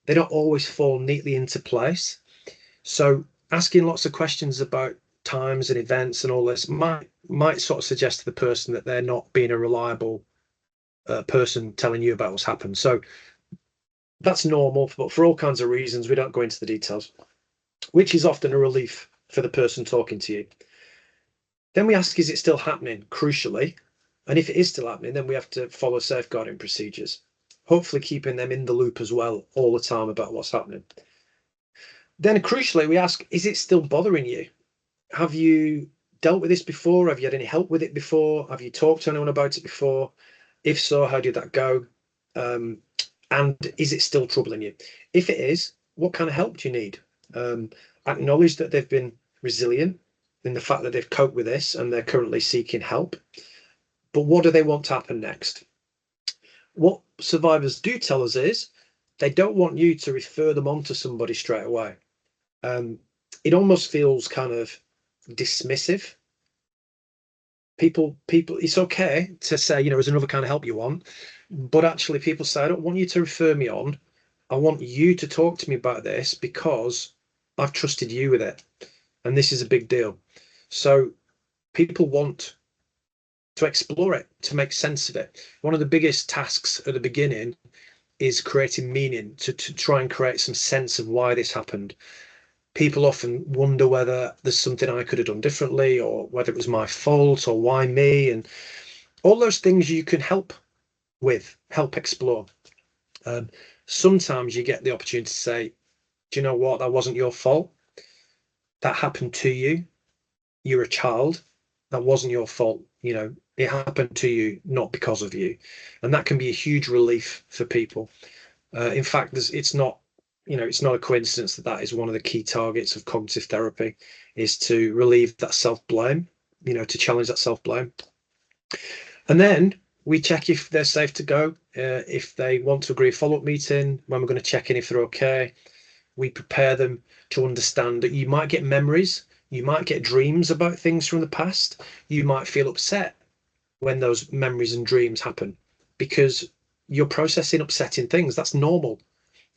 They don't always fall neatly into place. So asking lots of questions about times and events and all this might sort of suggest to the person that they're not being a reliable person telling you about what's happened. So that's normal, but for all kinds of reasons, we don't go into the details, which is often a relief for the person talking to you. Then we ask, is it still happening, crucially? And if it is still happening, then we have to follow safeguarding procedures, hopefully keeping them in the loop as well all the time about what's happening. Then crucially, we ask, is it still bothering you? Have you dealt with this before? Have you had any help with it before? Have you talked to anyone about it before? If so, how did that go? And is it still troubling you? If it is, what kind of help do you need? Acknowledge that they've been resilient in the fact that they've coped with this and they're currently seeking help. But what do they want to happen next? What survivors do tell us is they don't want you to refer them on to somebody straight away. It almost feels kind of dismissive. People, it's okay to say, there's another kind of help you want, but actually people say, I don't want you to refer me on. I want you to talk to me about this because I've trusted you with it. And this is a big deal. So people want to explore it, to make sense of it. One of the biggest tasks at the beginning is creating meaning, to try and create some sense of why this happened. People often wonder whether there's something I could have done differently, or whether it was my fault, or why me, and all those things you can help explore. Sometimes you get the opportunity to say, do you know what, that wasn't your fault. That happened to you. You're a child. That wasn't your fault. It happened to you, not because of you. And that can be a huge relief for people. In fact, it's not it's not a coincidence that that is one of the key targets of cognitive therapy, is to relieve that self-blame, to challenge that self-blame. And then we check if they're safe to go, if they want to agree a follow-up meeting, when we're going to check in if they're okay. We prepare them to understand that you might get memories, you might get dreams about things from the past, you might feel upset when those memories and dreams happen because you're processing upsetting things. That's normal.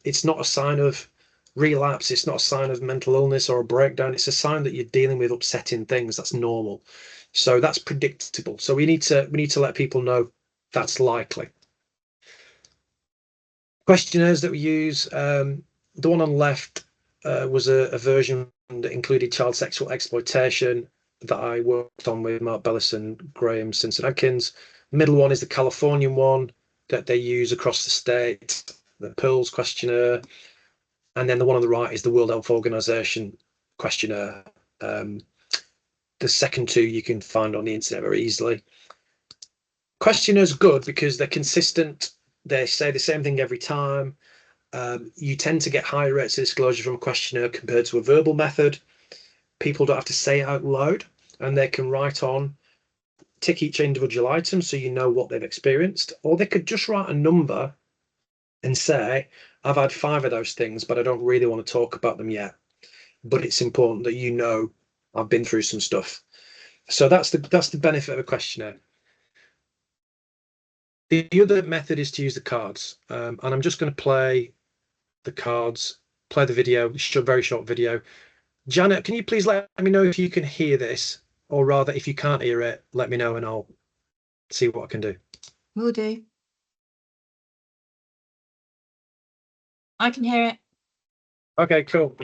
It's not a sign of relapse. It's not a sign of mental illness or a breakdown. It's a sign that you're dealing with upsetting things. That's normal. So that's predictable. So we need to let people know that's likely. Questionnaires that we use. The one on the left was a version that included child sexual exploitation that I worked on with Mark Bellison, Graham Simpson-Adkins. The middle one is the Californian one that they use across the state, the Pearls questionnaire. And then the one on the right is the World Health Organization questionnaire. The second two you can find on the internet very easily. Questionnaires are good because they're consistent. They say the same thing every time. You tend to get higher rates of disclosure from a questionnaire compared to a verbal method. People don't have to say it out loud, and they can write on, tick each individual item so you know what they've experienced, or they could just write a number and say, I've had 5 of those things, but I don't really want to talk about them yet. But it's important that you know I've been through some stuff. So that's the benefit of a questionnaire. The other method is to use the cards, and I'm just going to play the cards, play the video, very short video. Janet, can you please let me know if you can hear this, or rather, if you can't hear it, let me know and I'll see what I can do. Will do. I can hear it. Okay, cool.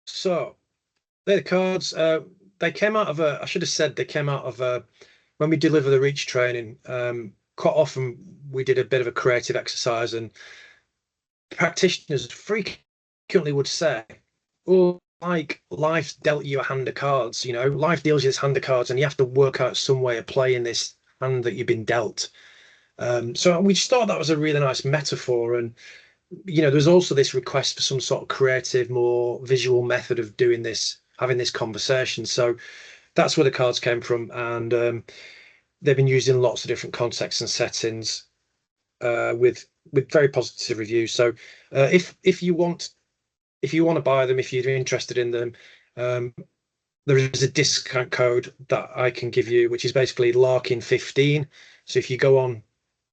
So they're the cards. They came out of I should have said they came out of when we deliver the reach training. Quite often we did a bit of a creative exercise, and practitioners frequently would say, oh, like life's dealt you a hand of cards, life deals you this hand of cards and you have to work out some way of playing this hand that you've been dealt. So we just thought that was a really nice metaphor. And there's also this request for some sort of creative, more visual method of doing this, having this conversation. So that's where the cards came from. And they've been used in lots of different contexts and settings, with very positive reviews. So if you want to buy them, if you're interested in them, there is a discount code that I can give you, which is basically Larkin 15. So if you go on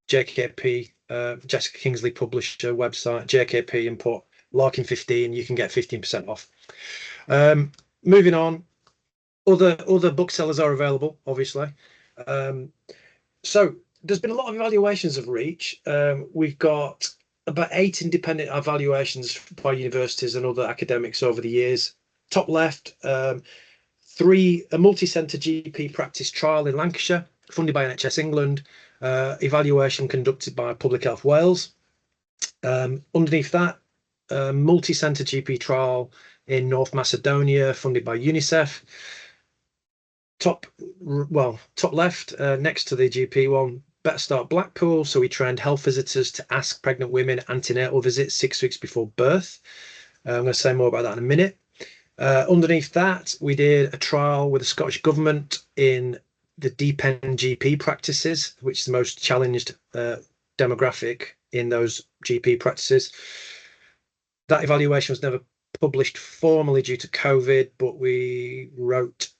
JKP Jessica Kingsley published a website, JKP, and put Larkin 15, you can get 15% off. Moving on, other booksellers are available, obviously. So there's been a lot of evaluations of Reach. We've got about 8 independent evaluations by universities and other academics over the years. Top left, a multi-centre GP practice trial in Lancashire, funded by NHS England, evaluation conducted by Public Health Wales. Underneath that, multi-centre GP trial in North Macedonia, funded by UNICEF. Top left, next to the GP one, Better Start Blackpool. So we trained health visitors to ask pregnant women antenatal visits 6 weeks before birth. I'm going to say more about that in a minute. Underneath that, we did a trial with the Scottish Government in the deep end GP practices, which is the most challenged demographic in those GP practices. That evaluation was never published formally due to COVID, but we wrote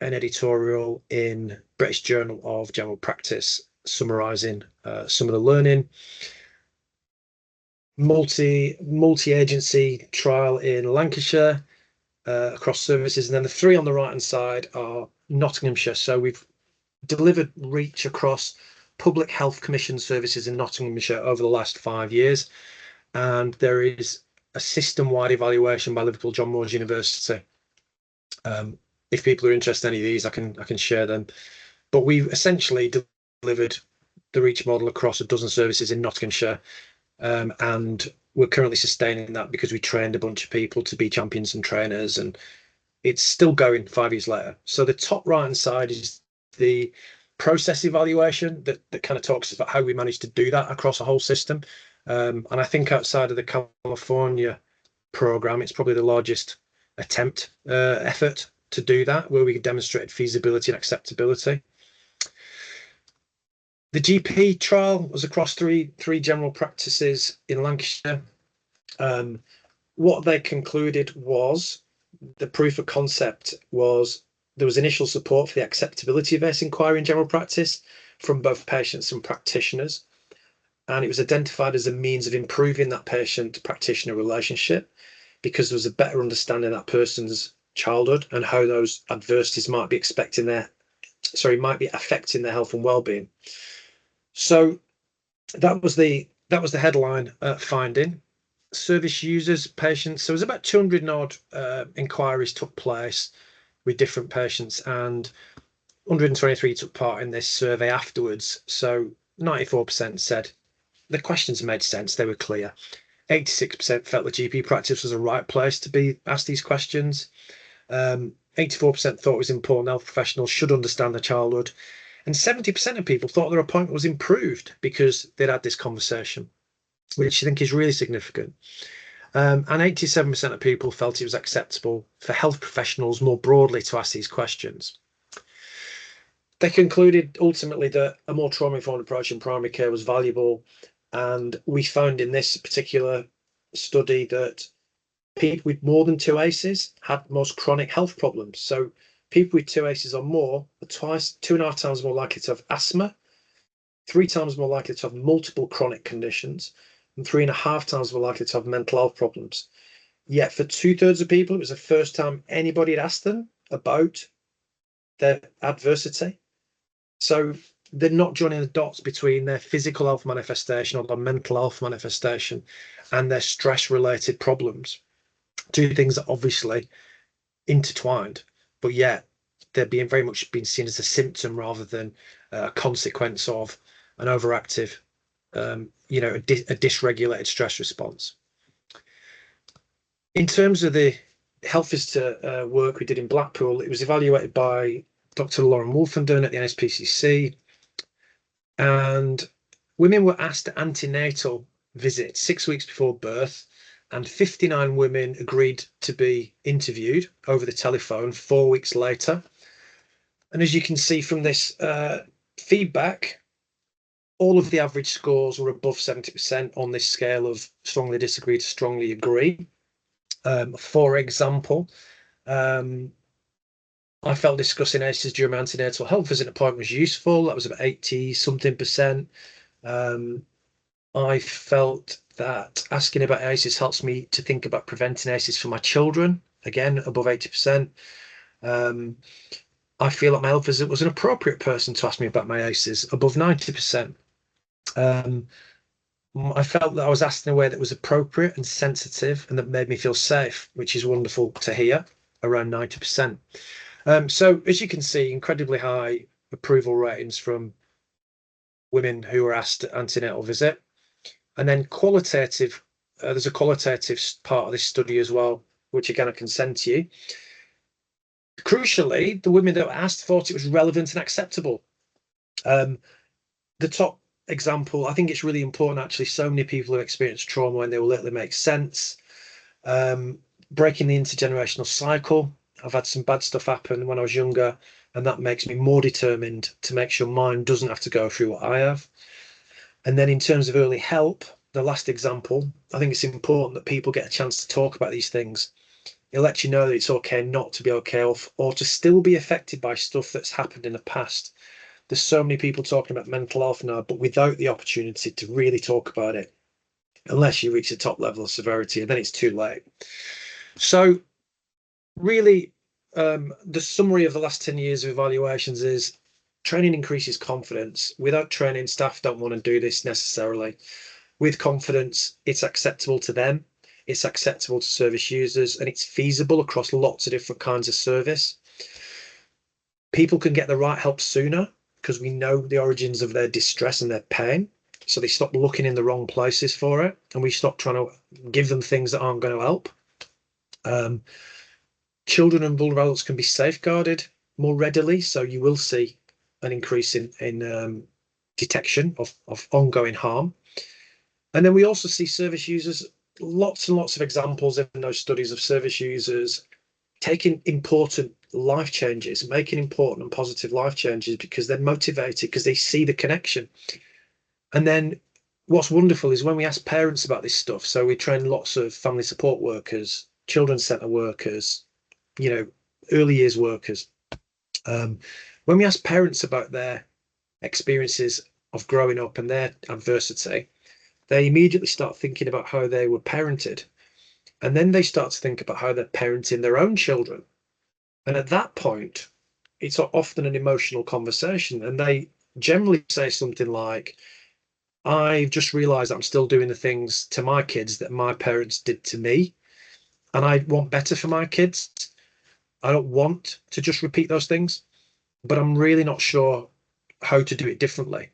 an editorial in British Journal of General Practice summarising some of the learning. Multi-agency trial in Lancashire across services, and then the 3 on the right hand side are Nottinghamshire. So we've delivered Reach across Public Health Commission services in Nottinghamshire over the last 5 years, and there is a system-wide evaluation by Liverpool John Moores University. If people are interested in any of these, I can share them. But we've essentially delivered the Reach model across a dozen services in Nottinghamshire, and we're currently sustaining that because we trained a bunch of people to be champions and trainers, and it's still going 5 years later. So the top right hand side is the process evaluation that kind of talks about how we managed to do that across a whole system. And I think outside of the California program, it's probably the largest effort to do that, where we demonstrated feasibility and acceptability. The GP trial was across three general practices in Lancashire. What they concluded was the proof of concept was there was initial support for the acceptability of ACE inquiry in general practice from both patients and practitioners. And it was identified as a means of improving that patient-practitioner relationship because there was a better understanding of that person's childhood and how those adversities might be affecting their health and well-being. So that was the headline finding. Service users, patients. So it was about 200 odd inquiries took place with different patients, and 123 took part in this survey afterwards. So 94% said the questions made sense, they were clear. 86% felt the GP practice was the right place to be asked these questions. 84% thought it was important health professionals should understand their childhood. And 70% of people thought their appointment was improved because they'd had this conversation, which I think is really significant. And 87% of people felt it was acceptable for health professionals more broadly to ask these questions. They concluded ultimately that a more trauma-informed approach in primary care was valuable. And we found in this particular study that people with more than 2 ACEs had most chronic health problems. So people with 2 ACEs or more are 2.5 times more likely to have asthma, 3 times more likely to have multiple chronic conditions, and 3.5 times more likely to have mental health problems. Yet for 2/3 of people, it was the first time anybody had asked them about their adversity. So they're not joining the dots between their physical health manifestation or their mental health manifestation and their stress-related problems. 2 things are obviously intertwined, but yet they're being very much being seen as a symptom rather than a consequence of an overactive, a dysregulated stress response. In terms of the health visitor work we did in Blackpool, it was evaluated by Dr. Lauren Wolfenden at the NSPCC, and women were asked antenatal visits 6 weeks before birth, and 59 women agreed to be interviewed over the telephone 4 weeks later. And as you can see from this feedback, all of the average scores were above 70% on this scale of strongly disagree to strongly agree. For example, I felt discussing ACEs during my antenatal health visit appointment was useful. That was about 80-something%. I felt that asking about ACEs helps me to think about preventing ACEs for my children, again, above 80%. I feel like my health visitor was an appropriate person to ask me about my ACEs, above 90%. I felt that I was asked in a way that was appropriate and sensitive and that made me feel safe, which is wonderful to hear, around 90%. So as you can see, incredibly high approval ratings from women who were asked antenatal visit. And then qualitative, there's a qualitative part of this study as well, which again I can send to you. Crucially, the women that were asked thought it was relevant and acceptable. The top example, I think it's really important actually, so many people who experienced trauma when they were little, it makes sense. Breaking the intergenerational cycle. I've had some bad stuff happen when I was younger, and that makes me more determined to make sure mine doesn't have to go through what I have. And then in terms of early help, the last example, I think it's important that people get a chance to talk about these things. It lets you know that it's okay not to be okay, or to still be affected by stuff that's happened in the past. There's so many people talking about mental health now, but without the opportunity to really talk about it, unless you reach the top level of severity, and then it's too late. So really, the summary of the last 10 years of evaluations is training increases confidence. Without training, staff don't want to do this necessarily. With confidence, it's acceptable to them, it's acceptable to service users, and it's feasible across lots of different kinds of service. People can get the right help sooner because we know the origins of their distress and their pain. So they stop looking in the wrong places for it, and we stop trying to give them things that aren't going to help. Children and vulnerable adults can be safeguarded more readily, so you will see an increase in detection of ongoing harm. And then we also see service users, lots and lots of examples in those studies of service users taking important life changes, making important and positive life changes because they're motivated, because they see the connection. And then what's wonderful is when we ask parents about this stuff, so we train lots of family support workers, children's centre workers, early years workers. When we ask parents about their experiences of growing up and their adversity, they immediately start thinking about how they were parented. And then they start to think about how they're parenting their own children. And at that point, it's often an emotional conversation. And they generally say something like, I've just realized I'm still doing the things to my kids that my parents did to me. And I want better for my kids. I don't want to just repeat those things, but I'm really not sure how to do it differently.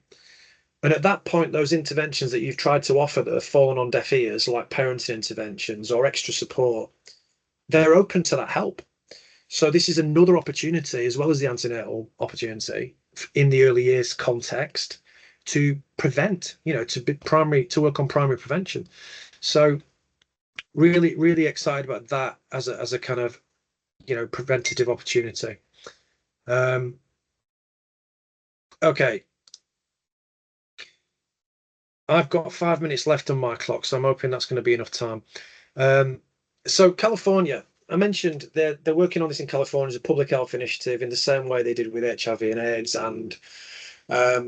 And at that point, those interventions that you've tried to offer that have fallen on deaf ears, like parenting interventions or extra support, they're open to that help. So this is another opportunity, as well as the antenatal opportunity in the early years context, to prevent, to work on primary prevention. So really, really excited about that as a kind of, preventative opportunity. Okay. I've got 5 minutes left on my clock, so I'm hoping that's going to be enough time. So California, I mentioned they're working on this in California as a public health initiative in the same way they did with HIV and AIDS and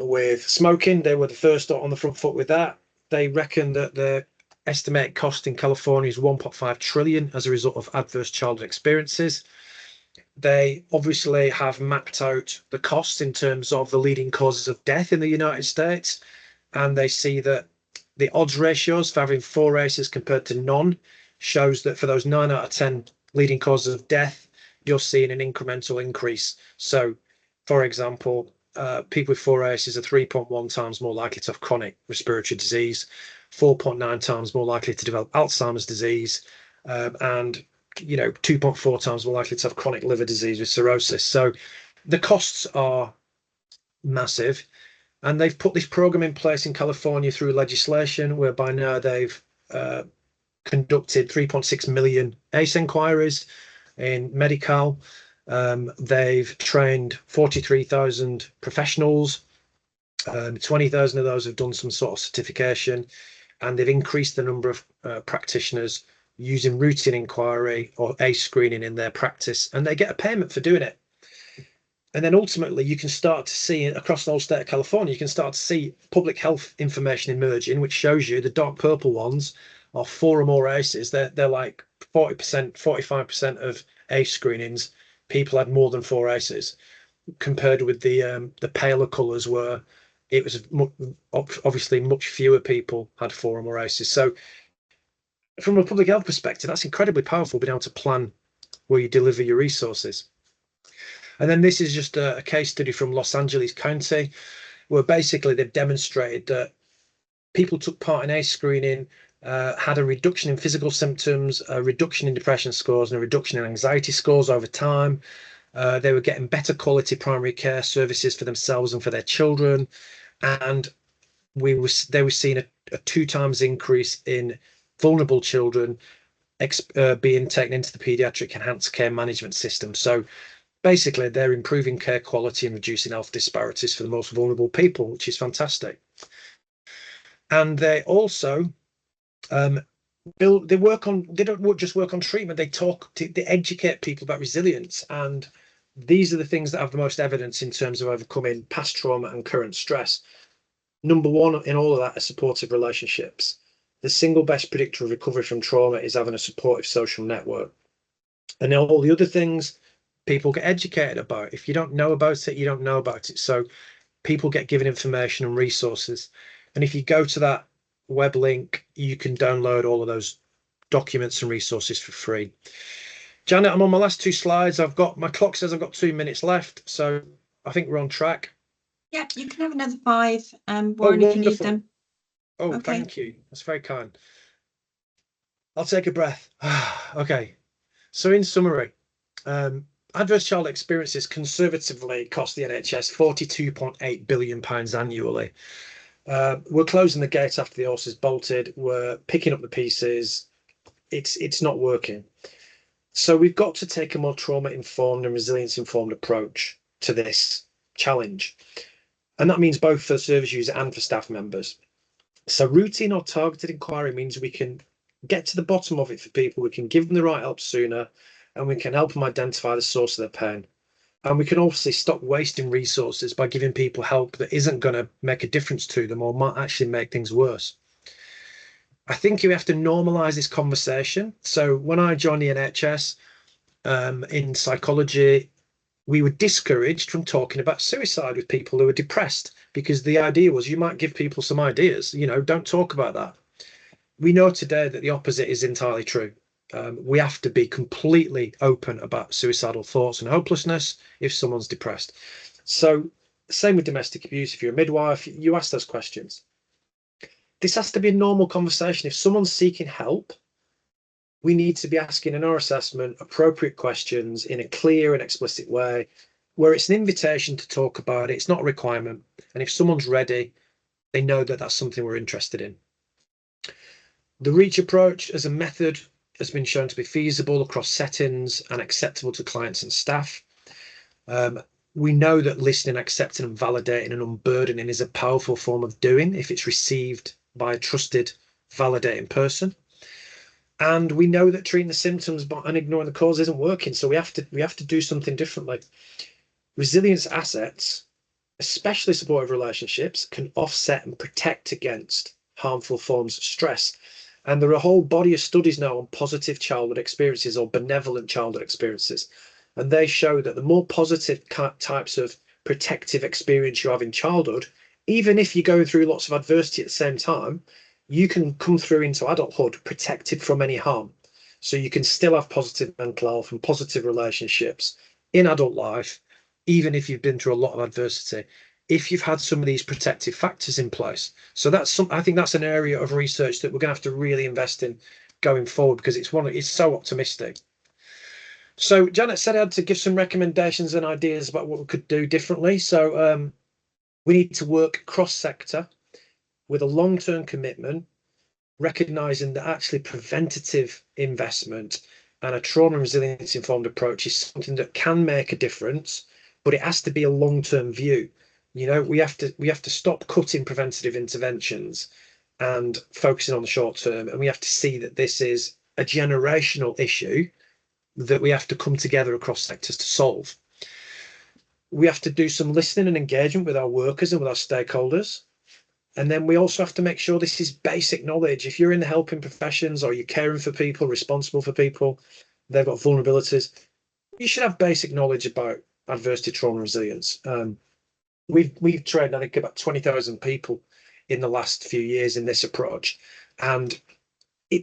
with smoking. They were the first on the front foot with that. They reckon that the estimated cost in California is 1.5 trillion as a result of adverse childhood experiences. They obviously have mapped out the costs in terms of the leading causes of death in the United States. And they see that the odds ratios for having 4 ACEs compared to none shows that for those 9 out of 10 leading causes of death, you're seeing an incremental increase. So, for example, people with 4 ACEs are 3.1 times more likely to have chronic respiratory disease, 4.9 times more likely to develop Alzheimer's disease, and 2.4 times more likely to have chronic liver disease with cirrhosis. So the costs are massive. And they've put this program in place in California through legislation, whereby now they've conducted 3.6 million ACE inquiries in Medi-Cal. They've trained 43,000 professionals. 20,000 of those have done some sort of certification, and they've increased the number of practitioners using routine inquiry or ACE screening in their practice, and they get a payment for doing it. And then ultimately, you can start to see across the whole state of California, you can start to see public health information emerging, which shows you the dark purple ones are 4 or more ACEs. They're like 40%, 45% of ACE screenings. People had more than 4 ACEs, compared with the paler colours where it was obviously much fewer people had 4 or more ACEs. So from a public health perspective, that's incredibly powerful, being able to plan where you deliver your resources. And then this is just a case study from Los Angeles County, where basically they've demonstrated that people took part in ACE screening, had a reduction in physical symptoms, a reduction in depression scores, and a reduction in anxiety scores over time. They were getting better quality primary care services for themselves and for their children. And they were seeing a 2 times increase in vulnerable children being taken into the pediatric enhanced care management system. So basically, they're improving care quality and reducing health disparities for the most vulnerable people, which is fantastic. And they also they don't just work on treatment. They educate people about resilience, and these are the things that have the most evidence in terms of overcoming past trauma and current stress. Number one in all of that are supportive relationships. The single best predictor of recovery from trauma is having a supportive social network. And all the other things people get educated about. If you don't know about it, you don't know about it. So people get given information and resources. And if you go to that web link, you can download all of those documents and resources for free. Janet, I'm on my last 2 slides. My clock says I've got 2 minutes left. So I think we're on track. Yeah, you can have another 5, Warren, if you need them. Oh, Okay. Thank you. That's very kind. I'll take a breath. Okay. So in summary, adverse child experiences conservatively cost the NHS £42.8 billion annually. We're closing the gate after the horse is bolted. We're picking up the pieces. It's not working. So we've got to take a more trauma-informed and resilience-informed approach to this challenge. And that means both for the service user and for staff members. So routine or targeted inquiry means we can get to the bottom of it for people. We can give them the right help sooner, and we can help them identify the source of their pain. And we can obviously stop wasting resources by giving people help that isn't going to make a difference to them or might actually make things worse. I think you have to normalize this conversation. So when I joined the NHS in psychology, we were discouraged from talking about suicide with people who were depressed, because the idea was you might give people some ideas, don't talk about that. We know today that the opposite is entirely true. We have to be completely open about suicidal thoughts and hopelessness if someone's depressed. So same with domestic abuse. If you're a midwife, you ask those questions. This has to be a normal conversation. If someone's seeking help, we need to be asking in our assessment appropriate questions in a clear and explicit way, where it's an invitation to talk about it. It's not a requirement. And if someone's ready, they know that that's something we're interested in. The REACH approach as a method has been shown to be feasible across settings and acceptable to clients and staff. We know that listening, accepting and validating and unburdening is a powerful form of doing if it's received by a trusted, validating person. And we know that treating the symptoms and ignoring the cause isn't working. So we have to do something differently. Resilience assets, especially supportive relationships, can offset and protect against harmful forms of stress. And there are a whole body of studies now on positive childhood experiences or benevolent childhood experiences. And they show that the more positive types of protective experience you have in childhood, even if you're going through lots of adversity at the same time, you can come through into adulthood protected from any harm. So you can still have positive mental health and positive relationships in adult life, even if you've been through a lot of adversity, if you've had some of these protective factors in place. So I think that's an area of research that we're going to have to really invest in going forward, because it's so optimistic. So Janet said I had to give some recommendations and ideas about what we could do differently. So we need to work cross-sector with a long-term commitment, recognizing that actually preventative investment and a trauma and resilience informed approach is something that can make a difference, but it has to be a long-term view. We have to stop cutting preventative interventions and focusing on the short term, and we have to see that this is a generational issue that we have to come together across sectors to solve. We have to do some listening and engagement with our workers and with our stakeholders. And then we also have to make sure this is basic knowledge. If you're in the helping professions or you're caring for people, responsible for people, they've got vulnerabilities, you should have basic knowledge about adversity, trauma, and resilience. We've trained, I think, about 20,000 people in the last few years in this approach. And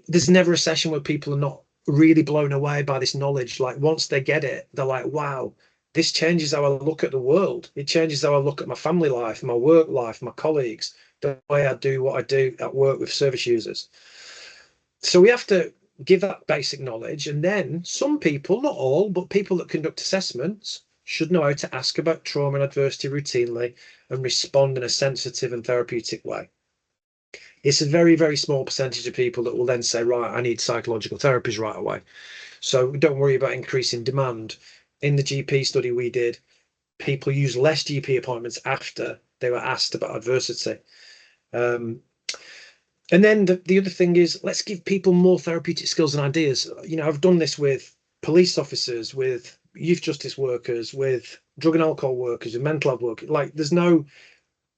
there's never a session where people are not really blown away by this knowledge. Like once they get it, they're like, wow, this changes how I look at the world. It changes how I look at my family life, my work life, my colleagues, the way I do what I do at work with service users. So we have to give that basic knowledge. And then some people, not all, but people that conduct assessments should know how to ask about trauma and adversity routinely and respond in a sensitive and therapeutic way. It's a very, very small percentage of people that will then say, right, I need psychological therapies right away. So don't worry about increasing demand. In the GP study we did, people use less GP appointments after they were asked about adversity. And then the other thing is, let's give people more therapeutic skills and ideas. You know, I've done this with police officers, with youth justice workers, with drug and alcohol workers, with mental health workers. Like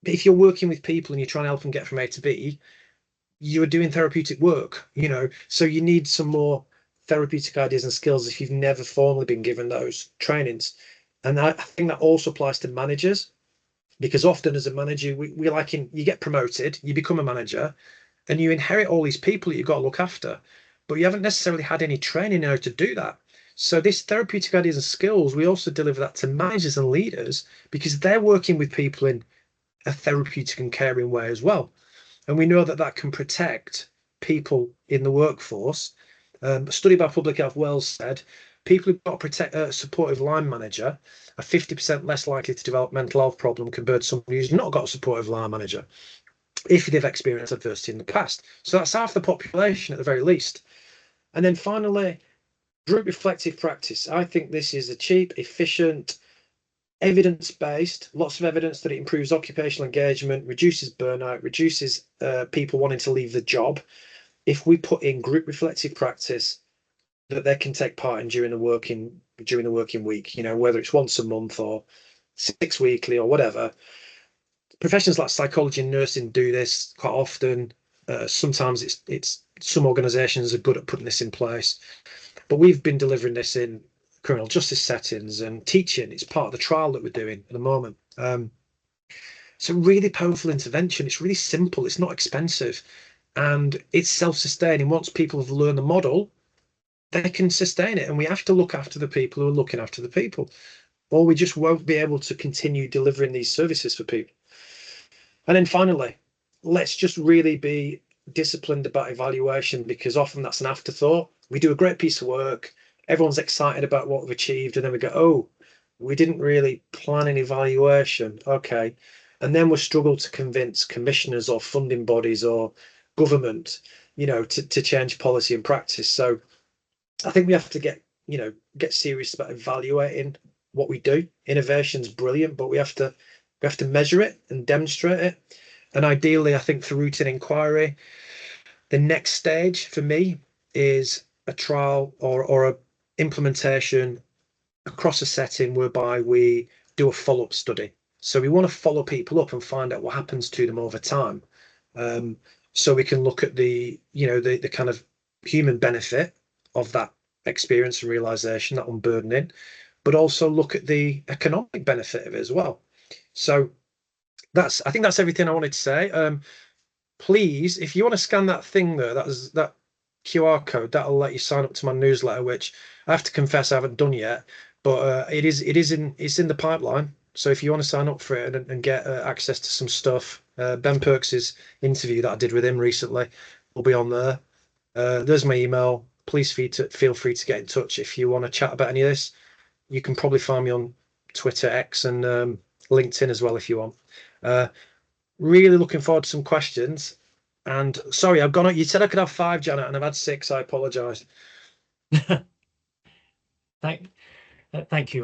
if you're working with people and you're trying to help them get from A to B, you are doing therapeutic work, you know, so you need some more therapeutic ideas and skills if you've never formally been given those trainings. And I think that also applies to managers, because often as a manager, you get promoted, you become a manager, and you inherit all these people that you've got to look after, but you haven't necessarily had any training in how to do that. So this therapeutic ideas and skills, we also deliver that to managers and leaders, because they're working with people in a therapeutic and caring way as well. And we know that that can protect people in the workforce. A study by Public Health Wales said people who've got a supportive line manager are 50% less likely to develop mental health problem compared to somebody who's not got a supportive line manager if they've experienced adversity in the past. So that's half the population at the very least. And then finally, group reflective practice. I think this is a cheap, efficient, evidence-based, lots of evidence that it improves occupational engagement, reduces burnout, reduces people wanting to leave the job. If we put in group reflective practice that they can take part in during the working week, you know, whether it's once a month or 6 weekly or whatever. Professions like psychology and nursing do this quite often. Sometimes it's some organizations are good at putting this in place, but we've been delivering this in criminal justice settings and teaching. It's part of the trial that we're doing at the moment. It's a really powerful intervention. It's really simple. It's not expensive, and it's self-sustaining. Once people have learned the model, they can sustain it. And we have to look after the people who are looking after the people, or we just won't be able to continue delivering these services for people. And then finally, let's just really be disciplined about evaluation, because often that's an afterthought. We do a great piece of work, everyone's excited about what we've achieved, and then we go, oh, we didn't really plan an evaluation. Okay. And then we struggle to convince commissioners or funding bodies or government, you know, to change policy and practice. So I think we have to get serious about evaluating what we do. Innovation's brilliant, but we have to measure it and demonstrate it. And ideally, I think for routine inquiry, the next stage for me is a trial or a implementation across a setting whereby we do a follow-up study. So we want to follow people up and find out what happens to them over time. So we can look at the kind of human benefit of that experience and realization, that unburdening, but also look at the economic benefit of it as well. So I think that's everything I wanted to say. Please, if you want to scan that thing there, that QR code, that'll let you sign up to my newsletter, which I have to confess I haven't done yet, but it's in the pipeline. So if you want to sign up for it and get access to some stuff, Ben Perks's interview that I did with him recently will be on there. There's my email. Please feel free to get in touch if you want to chat about any of this. You can probably find me on Twitter, X, and LinkedIn as well if you want. Really looking forward to some questions. And sorry, I've gone on. You said I could have 5, Janet, and I've had 6. I apologise. Thank you.